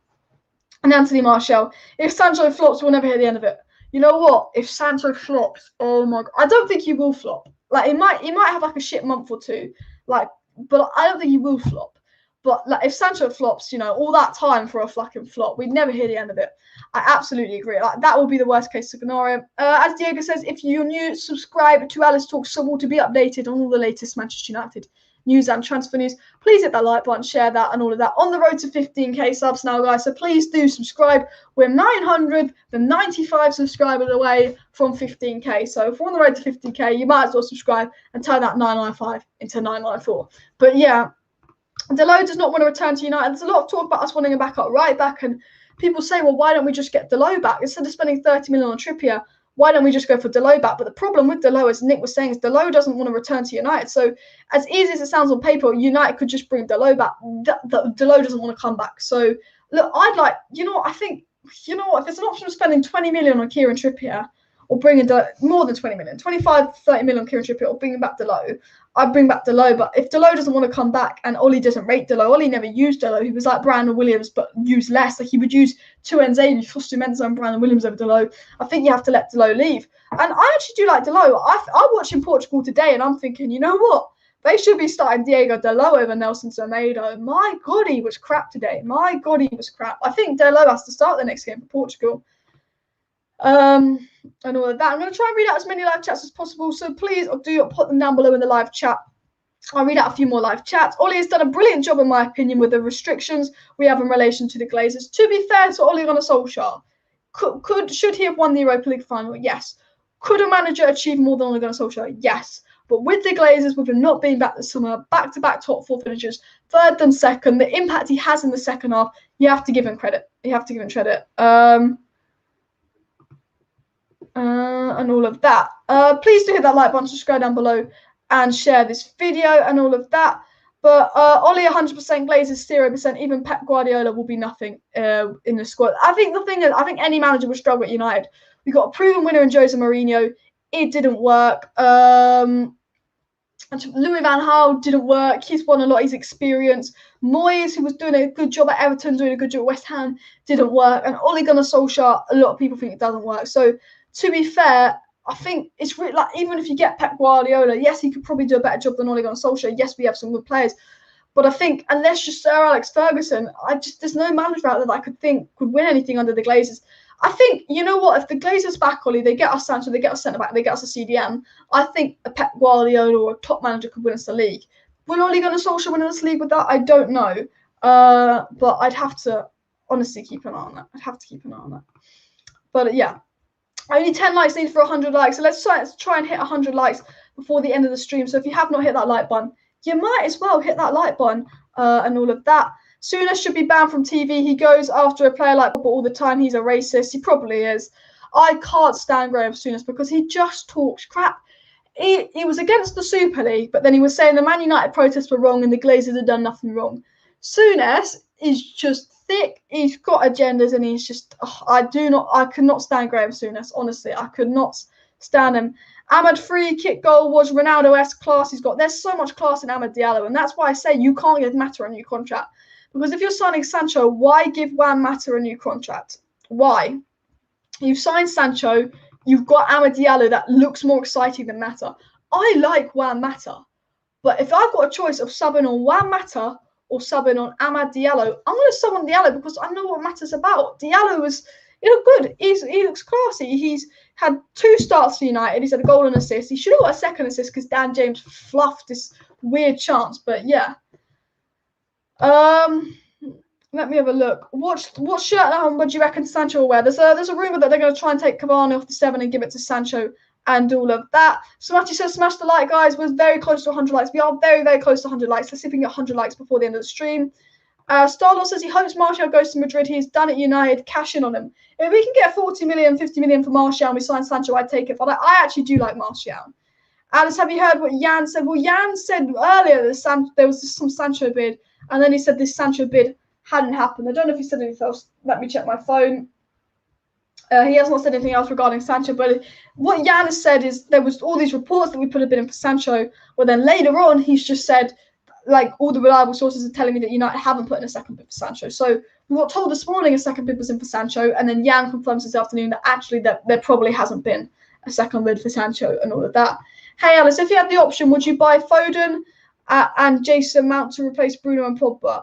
And Anthony Martial, if Sancho flops, we'll never hear the end of it. You know what? If Sancho flops, oh my God, I don't think he will flop. Like, he might have like a shit month or two, like, but I don't think he will flop. But like, if Sancho flops, you know, all that time for a fucking flop, we'd never hear the end of it. I absolutely agree. Like, that will be the worst case scenario. As Diego says, if you're new, subscribe to Alice Talks Football to be updated on all the latest Manchester United news and transfer news. Please hit that like button, share that, and all of that. On the road to 15k subs now, guys. So please do subscribe. We're 995 subscribers away from 15k. So if we're on the road to 15k, you might as well subscribe and turn that 995 into 994. But yeah. Delô does not want to return to United. There's a lot of talk about us wanting him back up right back, and people say, well, why don't we just get Delô back? Instead of spending 30 million on Trippier, why don't we just go for Delô back? But the problem with Delô, as Nick was saying, is Delô doesn't want to return to United. So as easy as it sounds on paper, United could just bring Delô back. Delô doesn't want to come back. So look, I'd like, I think, if there's an option of spending 20 million on Kieran Trippier, or bringing more than 20 million, 25, 30 million on Kieran Trippier, or bringing back Delô, I'd bring back Delô. But if Delô doesn't want to come back and Ollie doesn't rate Delô, Ollie never used Delô. He was like Brandon Williams, but used less. Like, he would use Tuanzebe, Fosu-Mensah, and Brandon Williams over Delô. I think you have to let Delô leave. And I actually do like Delô. I watched in Portugal today, and I'm thinking, you know what? They should be starting Diego Delô over Nelson Semedo. My God, he was crap today. My God, he was crap. I think Delô has to start the next game for Portugal. And all of that. I'm going to try and read out as many live chats as possible. So please do put them down below in the live chat. I'll read out a few more live chats. Ollie has done a brilliant job, in my opinion, with the restrictions we have in relation to the Glazers. To be fair to Ole Gunnar Solskjaer, should he have won the Europa League final? Yes. Could a manager achieve more than Ole Gunnar Solskjaer? Yes. But with the Glazers, with him not being back this summer, back-to-back top four finishes, third then second, the impact he has in the second half, you have to give him credit. You have to give him credit. And all of that. Please do hit that like button, subscribe down below, and share this video and all of that. But Ollie 100%, Glazers 0%, even Pep Guardiola will be nothing in the squad. I think the thing is, I think any manager would struggle at United. We got a proven winner in Jose Mourinho. It didn't work. Louis van Gaal didn't work. He's won a lot. He's experienced. Moyes, who was doing a good job at Everton, doing a good job at West Ham, didn't work. And Ole Gunnar Solskjaer, a lot of people think it doesn't work. So to be fair, I think it's really, like, even if you get Pep Guardiola, yes, he could probably do a better job than Ole Gunnar Solskjaer. Yes, we have some good players. But I think unless you're Sir Alex Ferguson, there's no manager out there that I could think could win anything under the Glazers. I think, you know what, if the Glazers back, Ollie, they get us Sancho, they get us centre-back, they get us a CDM, I think a Pep Guardiola or a top manager could win us the league. Will Ole Gunnar Solskjaer win us the league with that? I don't know. But I'd have to honestly keep an eye on that. I'd have to keep an eye on that. But yeah. Only 10 likes needed for 100 likes. So let's try and hit 100 likes before the end of the stream. So if you have not hit that like button, you might as well hit that like button and all of that. Souness should be banned from TV. He goes after a player like Pogba all the time. He's a racist. He probably is. I can't stand Graham Souness because he just talks crap. He was against the Super League, but then he was saying the Man United protests were wrong and the Glazers had done nothing wrong. Souness is just thick. He's got agendas, and he's just I could not stand Graham Souness. Honestly, I could not stand him. Ahmad free kick goal was Ronaldo-esque class. There's so much class in Amad Diallo, and that's why I say you can't give Mata a new contract. Because if you're signing Sancho, why give Juan Mata a new contract? Why? You've signed Sancho. You've got Amad Diallo that looks more exciting than Mata. I like Juan Mata, but if I've got a choice of subbing on Juan Mata or subbing on Amad Diallo, I'm going to sub on Diallo because I know what Mata's about. Diallo he looked good. He looks classy. He's had 2 starts for United. He's had a goal and assist. He should have got a second assist because Dan James fluffed this weird chance. But yeah. Let me have a look. What shirt number do you reckon Sancho will wear? There's a rumour that they're going to try and take Cavani off the 7 and give it to Sancho and all of that. Smarty says, smash the like, guys. We're very close to 100 likes. We are very, very close to 100 likes. Let's see if we can get 100 likes before the end of the stream. Starlaw says he hopes Martial goes to Madrid. He's done at United. Cash in on him. If we can get 40 million, 50 million for Martial and we sign Sancho, I'd take it. But I actually do like Martial. Alice, have you heard what Jan said? Well, Jan said earlier that there was some Sancho bid, and then he said this Sancho bid hadn't happened. I don't know if he said anything else. Let me check my phone. He has not said anything else regarding Sancho, but what Jan has said is there was all these reports that we put a bid in for Sancho, but then later on he's just said, like, all the reliable sources are telling me that United haven't put in a second bid for Sancho. So we got told this morning a second bid was in for Sancho, and then Jan confirms this afternoon that actually there probably hasn't been a second bid for Sancho and all of that. Hey Alice, if you had the option, would you buy Foden and Jason Mount to replace Bruno and Pogba?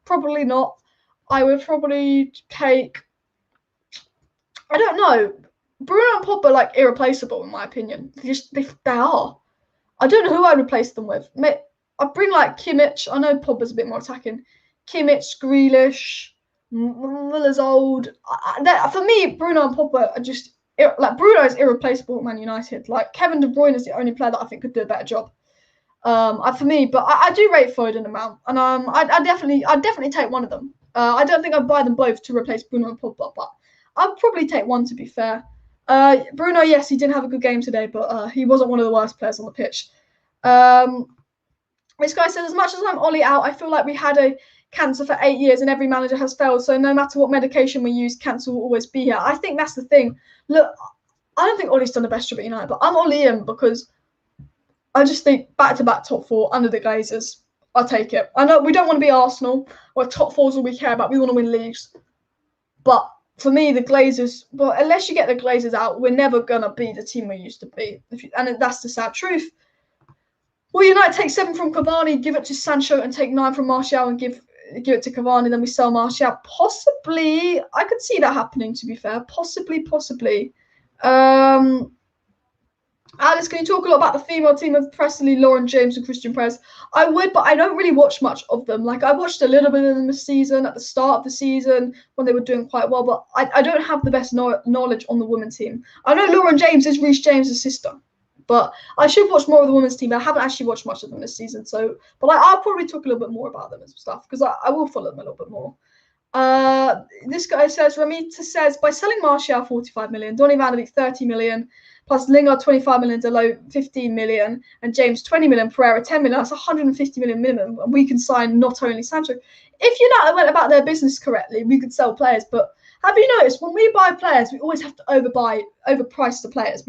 Probably not. I would probably take, I don't know. Bruno and Pogba are like irreplaceable in my opinion. They are. I don't know who I'd replace them with. I'd bring like Kimmich. I know Pogba's a bit more attacking. Kimmich, Grealish, Miller's old. For me, Bruno and Pogba are just like, Bruno is irreplaceable at Man United. Like, Kevin De Bruyne is the only player that I think could do a better job. For me, but I do rate Foden and Mount, and I'd definitely take one of them. I don't think I'd buy them both to replace Bruno and Pogba, but I'd probably take one to be fair. Bruno, yes, he did have a good game today, but he wasn't one of the worst players on the pitch. This guy says, as much as I'm Ollie out, I feel like we had a cancer for 8 years and every manager has failed. So no matter what medication we use, cancer will always be here. I think that's the thing. Look, I don't think Ollie's done the best job at United, but I'm Ollie in because I just think back-to-back top 4 under the Glazers. I'll take it. I know we don't want to be Arsenal, where top 4 is all we care about. We want to win leagues. But for me, the Glazers, well, unless you get the Glazers out, we're never going to be the team we used to be. And that's the sad truth. Will United take 7 from Cavani, give it to Sancho, and take 9 from Martial and give it to Cavani, then we sell Martial? Possibly. I could see that happening, to be fair. Possibly. Alice, can you talk a lot about the female team of Presley, Lauren James, and Christian Perez? I would, but I don't really watch much of them. Like, I watched a little bit of them this season, at the start of the season, when they were doing quite well, but I don't have the best knowledge on the women's team. I know Lauren James is Reece James' sister, but I should watch more of the women's team. I haven't actually watched much of them this season, so, but I'll probably talk a little bit more about them and stuff, because I will follow them a little bit more. This guy says, Ramita says, by selling Martial 45 million, Donny van de Beek 30 million, plus Lingard 25 million, Delo 15 million, and James 20 million, Pereira 10 million, that's 150 million minimum, and we can sign not only Sancho. If United went about their business correctly, we could sell players, but have you noticed, when we buy players, we always have to overprice the players.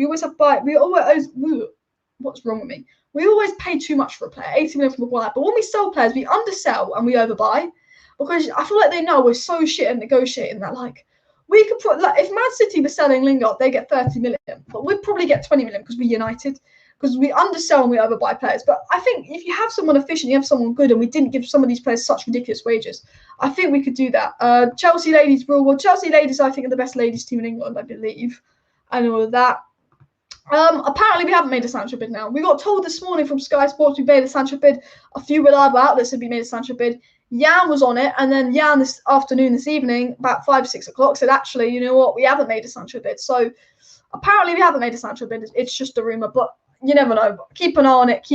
What's wrong with me? We always pay too much for a player, 80 million for Maguire, but when we sell players, we undersell and we overbuy, because I feel like they know we're so shit at negotiating that, like, we could put, like, if Man City were selling Lingard, they get 30 million, but we'd probably get 20 million because we're United, because we undersell and we overbuy players. But I think if you have someone efficient, you have someone good, and we didn't give some of these players such ridiculous wages, I think we could do that. Chelsea ladies rule. Well, Chelsea ladies, I think, are the best ladies team in England, I believe, and all of that. Apparently, we haven't made a Sancho bid now. We got told this morning from Sky Sports we made a Sancho bid. A few reliable outlets said we made a Sancho bid. Jan was on it, and then Jan this evening, about 5-6 o'clock, said, actually, you know what, we haven't made a Sancho bid. So apparently we haven't made a Sancho bid. It's just a rumour, but you never know. Keep an eye on it,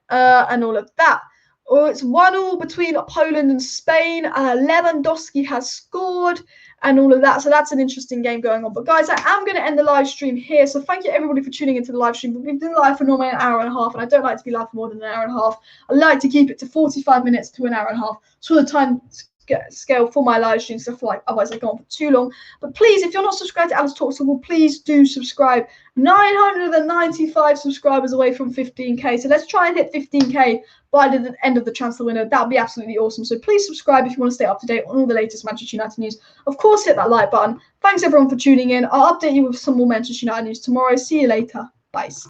and all of that. Oh, it's 1-1 between Poland and Spain. Lewandowski has scored and all of that. So that's an interesting game going on. But guys, I am going to end the live stream here. So thank you everybody for tuning into the live stream. We've been live for normally an hour and a half, and I don't like to be live for more than an hour and a half. I like to keep it to 45 minutes to an hour and a half. So the time scale for my live streams, so I feel like otherwise they go on for too long. But please, if you're not subscribed to Alice Talks Football, please do subscribe. 995 subscribers away from 15k, so let's try and hit 15k by the end of the transfer window. That would be absolutely awesome. So please subscribe if you want to stay up to date on all the latest Manchester United news. Of course, hit that like button. Thanks everyone for tuning in. I'll update you with some more Manchester United news tomorrow. See you later. Bye.